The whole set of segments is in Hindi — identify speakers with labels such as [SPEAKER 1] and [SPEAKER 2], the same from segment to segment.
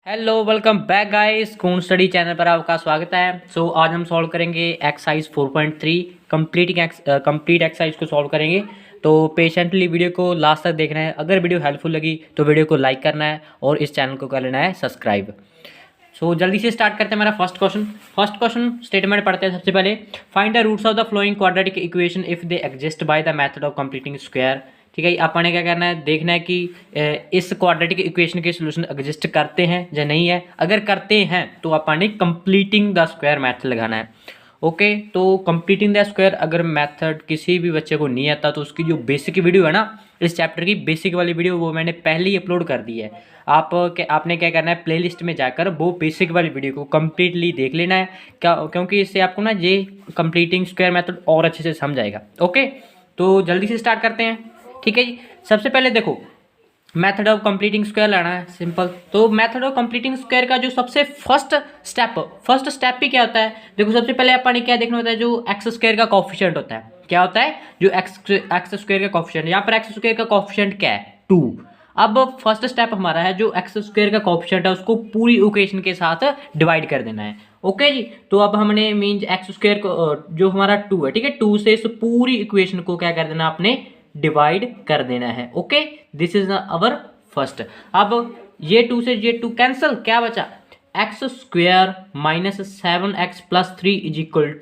[SPEAKER 1] हेलो वेलकम बैक गाइस, कून स्टडी चैनल पर आपका स्वागत है। आज हम सॉल्व करेंगे एक्सरसाइज 4.3 कंप्लीट एक्सरसाइज को सॉल्व करेंगे। तो पेशेंटली वीडियो को लास्ट तक देखना है। अगर वीडियो हेल्पफुल लगी तो वीडियो को लाइक करना है और इस चैनल को कर लेना है सब्सक्राइब। जल्दी से स्टार्ट करते हैं। हमारा फर्स्ट क्वेश्चन स्टेटमेंट पढ़ते हैं। सबसे पहले find the roots of the following quadratic equation if they exist by the method of completing square. ठीक है, अपन ने क्या करना है, देखना है कि इस क्वाड्रेटिक इक्वेशन के सॉल्यूशन एग्जिस्ट करते हैं या नहीं है। अगर करते हैं तो अपन ने कंप्लीटिंग द स्क्वायर मेथड लगाना है। ओके, तो कंप्लीटिंग द स्क्वायर अगर मेथड किसी भी बच्चे को नहीं आता तो उसकी जो बेसिक वीडियो है ना, इस चैप्टर की बेसिक वाली वीडियो, वो मैंने पहले ही अपलोड कर दी है। आपने क्या करना है, प्लेलिस्ट में जाकर वो बेसिक वाली वीडियो को कंप्लीटली देख लेना है, क्योंकि इससे आपको ना ये कंप्लीटिंग स्क्वायर मेथड और अच्छे से समझ आएगा। ओके, तो जल्दी से स्टार्ट करते हैं। ठीक है जी, सबसे पहले देखो मेथड ऑफ कंप्लीटिंग स्क्वायर लाना है, सिंपल। तो मेथड ऑफ कंप्लीटिंग स्क्वायर का जो सबसे फर्स्ट स्टेप भी क्या होता है, देखो सबसे पहले अपन ने क्या देखना होता है, जो एक्स स्क्वायर का कोफिशिएंट होता है। क्या होता है, जो एक्स स्क्वायर का कोफिशिएंट, यहाँ पर एक्स स्क्वायर का कोफिशिएंट क्या है, 2। अब फर्स्ट स्टेप हमारा है, जो एक्स स्क्वायर का कोफिशिएंट है उसको पूरी इक्वेशन के साथ डिवाइड कर देना है। ओके जी, तो अब हमने मीन एक्स स्क्वायर को, जो हमारा 2 है, ठीक है, 2 से इस पूरी इक्वेशन को क्या कर देना, आपने डिवाइड कर देना है। Okay, this is our first. अब ये 2 से ये 2 कैंसिल, क्या बचा, x square minus 7x plus 3 is equal,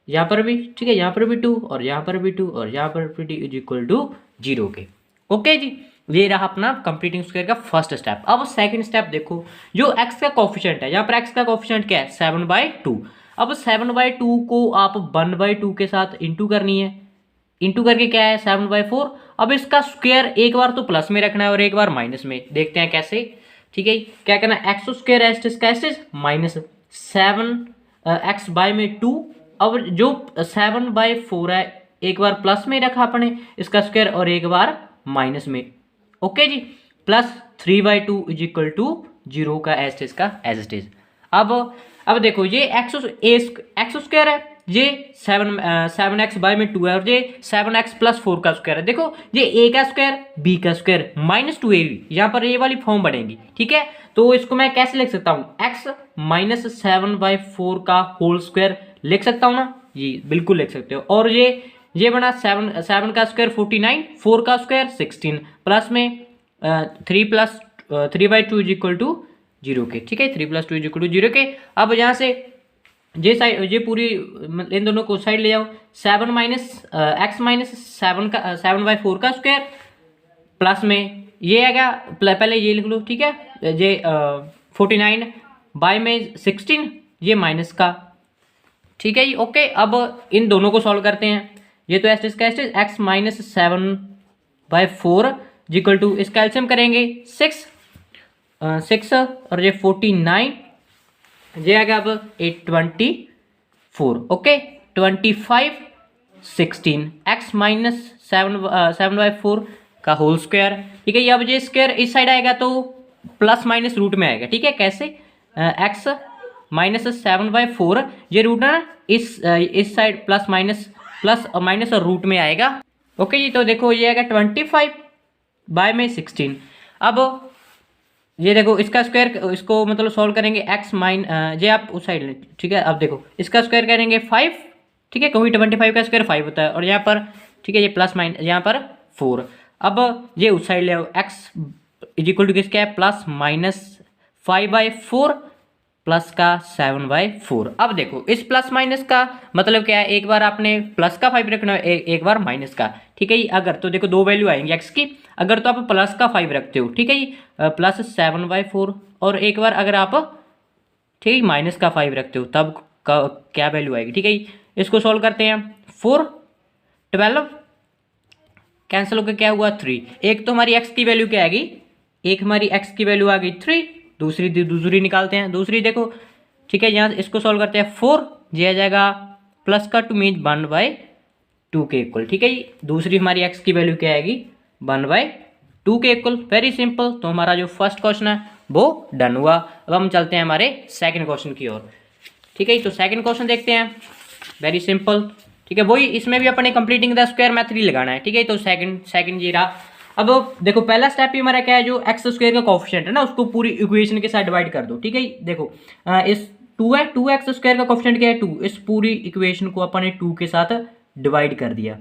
[SPEAKER 1] यहाँ पर भी ठीक है, यहाँ पर भी 2 और यहाँ पर भी 2 और यहाँ पर भी इज इक्वल टू 0 के। ओके जी, ये रहा अपना कंप्लीटिंग स्क्वायर का फर्स्ट स्टेप। अब सेकंड स्टेप देखो, जो x का कोफिशिएंट है, यहाँ पर x का कोफिशिएंट क्या है, 7/2। अब 7/2 को आप 1/2 के साथ इंटू करनी है, इंटू करके क्या है 7/4। अब इसका स्क्वायर एक बार तो प्लस में रखना है और एक बार माइनस में, देखते हैं कैसे। ठीक है, क्या करना है, x square s minus 7x by में 2। अब जो 7/4 है, एक बार प्लस में रखा अपने इसका स्क्वायर और एक बार माइनस में। ओके जी, प्लस 3/2 इज इक्वल टू 0 का एस का एज स्टेज। अब देखो, ये एक्स स्क्वायर है, ये 7x बाय में 2 है और ये 7x प्लस 4 का स्क्वायर है। देखो ये a का स्क्वायर, b का स्क्वायर माइनस 2ab, यहाँ पर ये वाली फॉर्म बनेगी। ठीक है, तो इसको मैं कैसे लिख सकता हूँ, x माइनस 7/4 का होल स्क्वायर लिख सकता हूँ ना, ये बिल्कुल लिख सकते हो। और ये बना 7 का स्क्वायर 49, 4 का स्क्वायर 16, प्लस में 3/2 इज इक्वल टू 0 के। ठीक है, 3+2 इज इक्वल टू 0 के। अब यहाँ से ये साइड, ये पूरी इन दोनों को साइड ले जाओ, 7 माइनस एक्स माइनस 7/4 का स्क्वायर, प्लस में ये आएगा, पहले ये लिख लो। ठीक है, ये 49 बाय में 16, ये माइनस का। ठीक है जी, ओके। अब इन दोनों को सॉल्व करते हैं। ये तो एस का s, x minus 7/4 equal to, इसका एलसीएम करेंगे 6 और ये 49, ये आ गया अब 824। ओके, 25 16 एक्स माइनस 7/4 का होल स्क्वायर। ठीक है, अब ये स्क्वायर इस साइड आएगा तो प्लस माइनस रूट में आएगा। ठीक है, कैसे, एक्स माइनस 7/4, ये रूट है ना, इस साइड प्लस और माइनस और रूट में आएगा। ओके जी, तो देखो ये आएगा 25 बाय में 16। अब ये देखो इसका स्क्वायर, इसको मतलब सॉल्व करेंगे, एक्स ये आप उस साइड लें। ठीक है, अब देखो इसका स्क्वायर करेंगे 5। ठीक है, क्योंकि 25 का स्क्वायर 5 होता है और यहाँ पर, ठीक है, ये प्लस माइनस यहाँ पर 4। अब ये उस साइड ले आओ, एक्स इज इक्वल टू किसका है, प्लस माइनस 5/4 प्लस का 7/4। अब देखो इस प्लस माइनस का मतलब क्या है, एक बार आपने प्लस का 5 रखना है, एक बार माइनस का। ठीक है जी, अगर तो देखो दो वैल्यू आएंगी एक्स की, अगर तो आप प्लस का 5 रखते हो, ठीक है जी, प्लस 7/4, और एक बार अगर आप, ठीक है, माइनस का 5 रखते हो, तब क्या वैल्यू आएगी। ठीक है जी, इसको सॉल्व करते हैं। 4 12 कैंसिल होकर क्या हुआ 3। एक तो हमारी एक्स की वैल्यू क्या आएगी, एक हमारी एक्स की वैल्यू आ गई 3, दूसरी निकालते हैं, दूसरी देखो। ठीक है, यहाँ इसको सॉल्व करते हैं, 4 ये आ जाएगा प्लस का 2 मीन 1/2 के इक्वल। ठीक है जी, दूसरी हमारी एक्स की वैल्यू क्या आएगी, 1/2 के इक्वल। वेरी सिंपल, तो हमारा जो फर्स्ट क्वेश्चन है वो डन हुआ। अब हम चलते हैं हमारे सेकंड क्वेश्चन की ओर। ठीक है, तो सेकंड क्वेश्चन देखते हैं, वेरी सिंपल। ठीक है, वही इसमें भी अपने कंप्लीटिंग द स्क्वायर मेथड ही लगाना है। ठीक है, तो सेकंड ये रहा अब देखो पहला स्टेप ही हमारा क्या है, जो एक्स स्क्वायर का कोफिशिएंट है ना उसको पूरी इक्वेशन के साथ डिवाइड कर दो। ठीक है देखो इस 2 है, 2 एक्स स्क्वायर का कोफिशिएंट क्या है 2, इस पूरी इक्वेशन को अपन ने 2 के साथ डिवाइड कर दिया।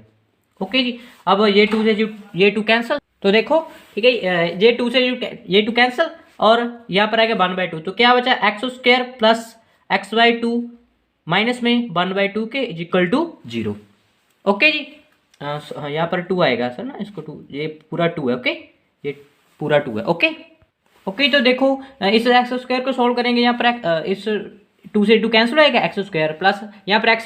[SPEAKER 1] ओके जी, अब ये 2 से ये 2 कैंसिल, तो देखो ठीक है ये 2 से ये 2 कैंसिल और यहाँ पर आएगा 1/2, तो क्या बचा x square plus x/2 minus में 1/2 के इक्वल टू 0। ओके जी यहाँ पर 2 आएगा सर ना, इसको 2, ये पूरा 2 है। ओके ये पूरा 2 है। ओके ओके तो देखो इस एक्स स्क्वायर को सॉल्व करेंगे, यहाँ पर इस 2 से 2 कैंसिल होएगा, एक्स स्क्वायर प्लस यहाँ पर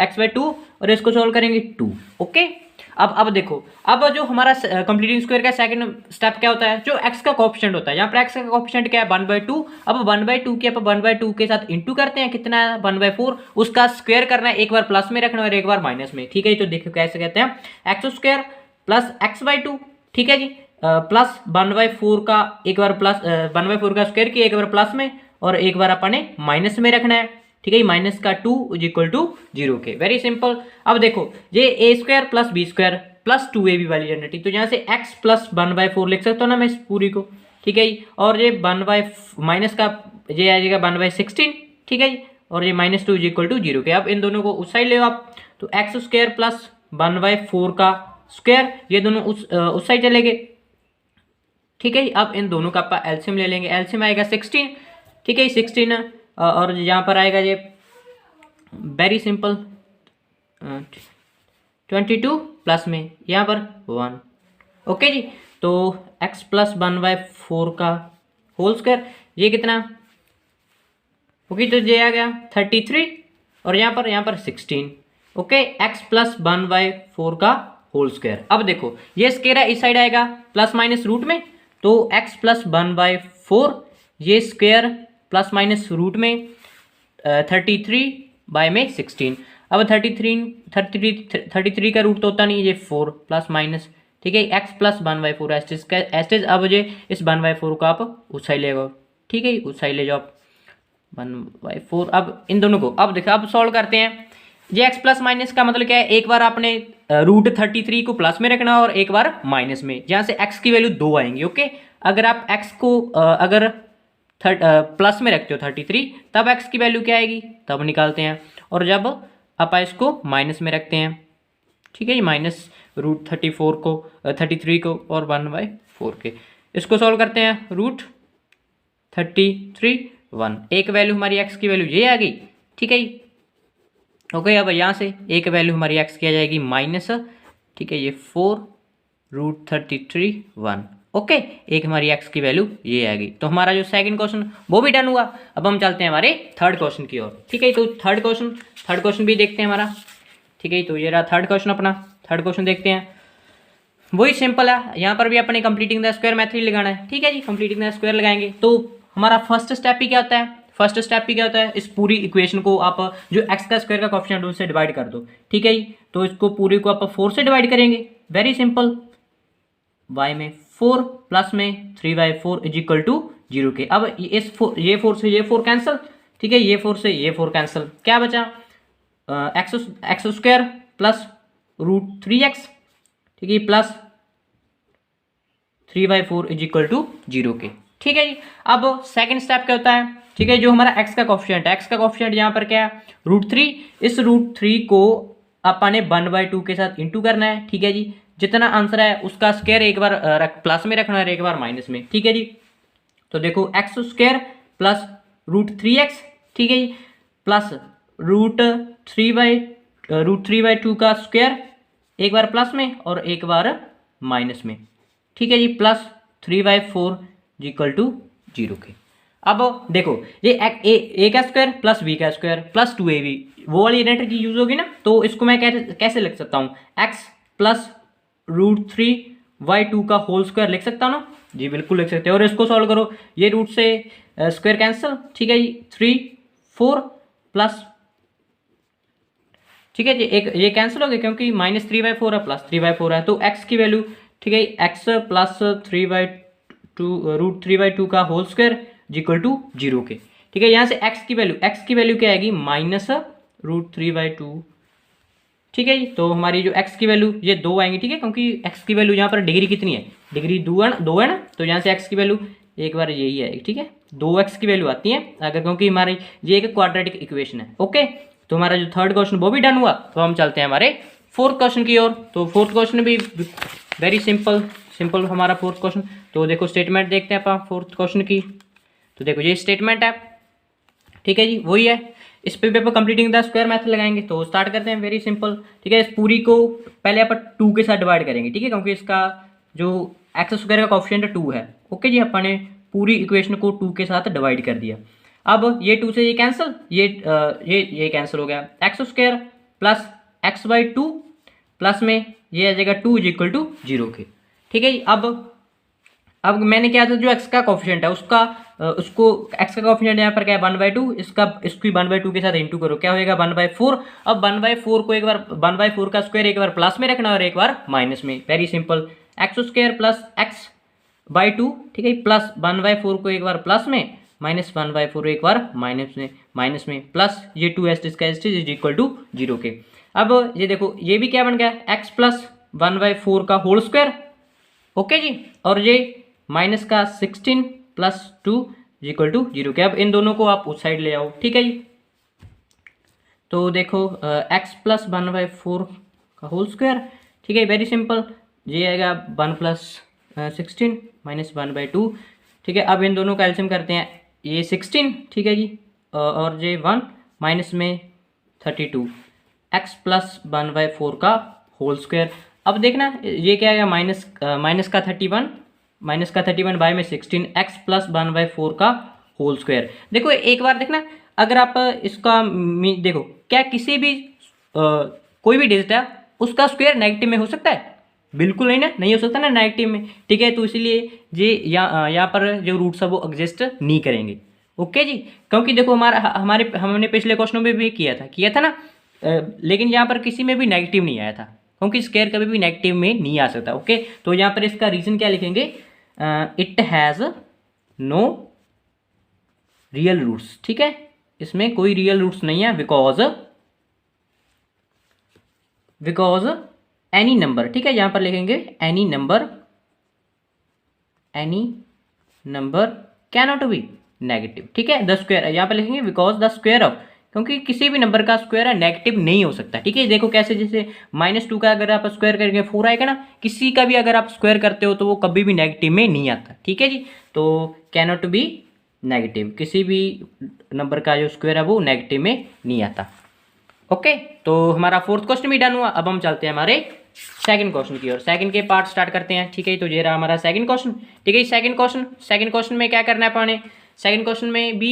[SPEAKER 1] x/2 और इसको सॉल्व करेंगे 2। ओके अब देखो अब जो हमारा कंप्लीटिंग स्क्वायर का सेकंड स्टेप क्या होता है, जो x का कोएफिशिएंट होता है, यहाँ पर x का कोएफिशिएंट क्या है 1/2। अब 1/2 के आप 1/2 के साथ इंटू करते हैं, कितना है 1/4, उसका स्क्वायर करना है, एक बार प्लस में रखना है और एक बार माइनस में। ठीक है तो देखो कैसे कहते हैं एक्स स्क्वायर प्लस x/2। ठीक है जी प्लस 1/4 का एक बार प्लस 1/4 का स्क्वायर किया, एक बार प्लस में और एक बार अपन ने माइनस में रखना है। ठीक है माइनस का 2 इक्वल टू 0 के, वेरी सिंपल। अब देखो ये a square plus b square plus 2ab वाली जनरेटिंग, तो यहाँ से x प्लस 1/4 लिख सकता हूँ ना मैं इस पूरी को। ठीक है और ये माइनस का ये आ जाएगा 1/16। ठीक है और ये -2 इक्वल टू 0 के। अब इन दोनों को उस साइड ले आप, तो एक्स स्क्वायर प्लस 1/4 का स्क्वायर, ये दोनों उस साइड चले गए। ठीक है अब इन दोनों का आप एलसीएम ले लेंगे, एलसीएम आएगा 16। ठीक है 16 और यहाँ पर आएगा ये वेरी सिंपल 22 प्लस में यहाँ पर 1। ओके जी तो x प्लस 1/4 का होल स्क्वायर, ये कितना, ओके तो ये आ गया 33 और यहाँ पर 16। ओके x प्लस 1/4 का होल स्क्वायर। अब देखो ये स्क्वायर है इस साइड आएगा प्लस माइनस रूट में, तो x प्लस 1/4 ये स्क्वायर प्लस माइनस रूट में 33/16। अब 33 का रूट तो होता नहीं, ये 4 प्लस माइनस। ठीक है x प्लस 1/4 एस्टेज। अब ये इस 1/4 को आप उस साइड ले जाओ। ठीक है उस साइड ले जाओ आप 1/4। अब इन दोनों को अब देखो अब सॉल्व करते हैं। ये x प्लस माइनस का मतलब क्या है, एक बार आपने रूट 33 को प्लस में रखना और एक बार माइनस में, जहाँ से x की वैल्यू 2 आएंगी। ओके अगर आप x को अगर प्लस में रखते हो 33, तब x की वैल्यू क्या आएगी तब निकालते हैं, और जब आप इसको माइनस में रखते हैं। ठीक है ये माइनस रूट 33 को और 1/4 के, इसको सॉल्व करते हैं। रूट 33 1, एक वैल्यू हमारी x की वैल्यू ये आ गई। ठीक है ओके अब यहाँ से एक वैल्यू हमारी x की आ जाएगी माइनस, ठीक है ये 4 रूट 33 1। ओके एक हमारी x की वैल्यू ये आ गई। तो हमारा जो सेकंड क्वेश्चन वो भी डन हुआ। अब हम चलते हैं हमारे थर्ड क्वेश्चन की ओर। ठीक है तो थर्ड क्वेश्चन भी देखते हैं हमारा। ठीक है तो ये रहा थर्ड क्वेश्चन अपना। थर्ड क्वेश्चन देखते हैं, वही सिंपल है, यहाँ पर भी अपने कंप्लीटिंग द स्क्वायर मेथड लगाना है। ठीक है जी कंप्लीटिंग द स्क्वायर लगाएंगे, तो हमारा फर्स्ट स्टेप ही क्या होता है, फर्स्ट स्टेप ही क्या होता है, इस पूरी इक्वेशन को आप जो x का स्क्वायर का कोएफिशिएंट है उससे डिवाइड कर दो। ठीक है जी तो इसको पूरी को आप 4 से डिवाइड करेंगे, वेरी सिंपल। y में 4 प्लस में 3/4 इज इक्वल टू 0 के। अब ये 4 से ये 4 कैंसिल। ठीक है ये 4 से ये 4 कैंसिल, क्या बचा x square plus root 3x। ठीक है प्लस 3/4 इज इक्वल टू 0 के। ठीक है जी अब सेकंड स्टेप क्या होता है, ठीक है जो हमारा x का कोएफिशिएंट है, x का कोएफिशिएंट यहाँ पर क्या है √3, इस √3 को अपन ने 1/2 के साथ इंटू करना है। ठीक है जी जितना आंसर है उसका स्क्वायर एक बार प्लस में रखना है एक बार माइनस में। ठीक है जी तो देखो एक्स स्क्वायर प्लस √3x। ठीक है जी प्लस √3/2 का स्क्वायर एक बार प्लस में और एक बार माइनस में। ठीक है जी प्लस 3/4 इक्वल टू 0 के। अब देखो ये ए का स्क्वायर प्लस बी का स्क्वायर प्लस 2ab वो वाली आइडेंटिटी यूज होगी ना, तो इसको मैं कैसे लिख सकता हूँ, x प्लस √3/2 का होल स्क्वायर लिख सकता हूँ ना जी, बिल्कुल लिख सकते हैं। और इसको सॉल्व करो, ये रूट से स्क्वायर कैंसिल। ठीक है जी 3 4 प्लस, ठीक है जी एक ये कैंसिल हो गया क्योंकि -3/4 है प्लस 3/4 है, तो x की वैल्यू ठीक है x प्लस √3/2 का होल स्क्वायर इक्वल टू 0 के। ठीक है यहाँ से x की वैल्यू क्या आएगी -√3/2 ठीक है जी। तो हमारी जो x की वैल्यू ये 2 आएंगी, ठीक है, क्योंकि x की वैल्यू यहाँ पर डिग्री कितनी है, डिग्री 2 है ना, तो यहाँ से x की वैल्यू एक बार यही है, ठीक है, 2x की वैल्यू आती है अगर, क्योंकि हमारी ये एक क्वाड्रेटिक इक्वेशन है। ओके, तो हमारा जो थर्ड क्वेश्चन वो भी डन हुआ। तो हम चलते हैं हमारे फोर्थ क्वेश्चन की ओर। तो फोर्थ क्वेश्चन भी वेरी सिंपल हमारा फोर्थ क्वेश्चन। तो देखो स्टेटमेंट देखते हैं अपन फोर्थ क्वेश्चन की। तो देखो ये स्टेटमेंट है, ठीक है जी, वही है। इस पे paper completing the square method लगाएंगे। तो स्टार्ट करते हैं, वेरी सिंपल, ठीक है। इस पूरी को पहले अपन 2 के साथ डिवाइड करेंगे, ठीक है, क्योंकि इसका जो एक्स स्क्वायर का कोएफिशिएंट 2 है। ओके जी, अपन ने पूरी इक्वेशन को 2 के साथ डिवाइड कर दिया। अब ये 2 से ये कैंसिल, ये कैंसिल हो गया। X square plus x/2 plus में ये आ जाएगा 2 इज इक्वल टू 0 के, ठीक है जी। अब मैंने क्या था, जो x का कोएफिशिएंट है उसका उसको x का कोएफिशिएंट यहाँ पर क्या है 1/2, इसकी 1/2 के साथ इंटू करो, क्या होएगा 1/4। अब 1/4 को एक बार 1/4 का स्क्वायर एक बार प्लस में रखना और एक बार माइनस में, very simple. X square plus x/2, ठीक है, प्लस 1/4 को एक बार प्लस में, माइनस 1/4 एक बार माइनस में प्लस ये 2s इसका इज इक्वल टू 0 के। अब ये देखो ये भी क्या बन गया, x प्लस 1/4 का होल स्क्वायर। ओके जी, और ये माइनस का 16 प्लस 2 इक्वल टू 0 के। अब इन दोनों को आप उस साइड ले आओ, ठीक है जी। तो देखो x प्लस 1/4 का होल स्क्वायर, ठीक है, वेरी सिंपल, ये आएगा 1 प्लस 16 माइनस 1/2, ठीक है। अब इन दोनों का एलसीएम करते हैं, ये 16, ठीक है जी, और ये 1 माइनस में 32, x प्लस 1/4 का होल स्क्वायर। अब देखना ये क्या आएगा, माइनस का 31 बाय में 16, x प्लस 1/4 का होल स्क्वायर। देखो एक बार देखना, अगर आप इसका देखो क्या किसी भी कोई भी डिजिट है उसका स्क्वायर नेगेटिव में हो सकता है, बिल्कुल नहीं ना, नहीं हो सकता ना नेगेटिव में, ठीक है। तो इसलिए ये यहाँ पर जो रूट्स है वो एग्जिस्ट नहीं करेंगे। ओके जी, क्योंकि देखो हमने पिछले क्वेश्चनों में भी किया था ना, लेकिन यहाँ पर किसी में भी नेगेटिव नहीं आया था, क्योंकि स्क्वायर कभी भी नेगेटिव में नहीं आ सकता। ओके, तो यहाँ पर इसका रीजन क्या लिखेंगे, it has no real roots, ठीक है, इसमें कोई रियल रूट्स नहीं है, बिकॉज एनी नंबर, ठीक है, यहाँ पर लिखेंगे any number can not be negative, ठीक है। द स्क्वायर यहाँ पर लिखेंगे बिकॉज द स्क्वायर ऑफ, क्योंकि किसी भी नंबर का स्क्वायर है नेगेटिव नहीं हो सकता, ठीक है। देखो कैसे, जैसे -2 का अगर आप स्क्वायर करेंगे 4 आएगा ना, किसी का भी अगर आप स्क्वायर करते हो तो वो कभी भी नेगेटिव में नहीं आता, ठीक है जी। तो कैन नॉट बी नेगेटिव, किसी भी नंबर का जो स्क्वायर है वो नेगेटिव में नहीं आता। ओके, तो हमारा फोर्थ क्वेश्चन भी डन हुआ। अब हम चलते हैं हमारे सेकंड क्वेश्चन की ओर, सेकंड के पार्ट स्टार्ट करते हैं, ठीक है। तो ये रहा हमारा सेकंड क्वेश्चन, ठीक है। सेकंड क्वेश्चन में क्या करना है अपने, सेकंड क्वेश्चन में भी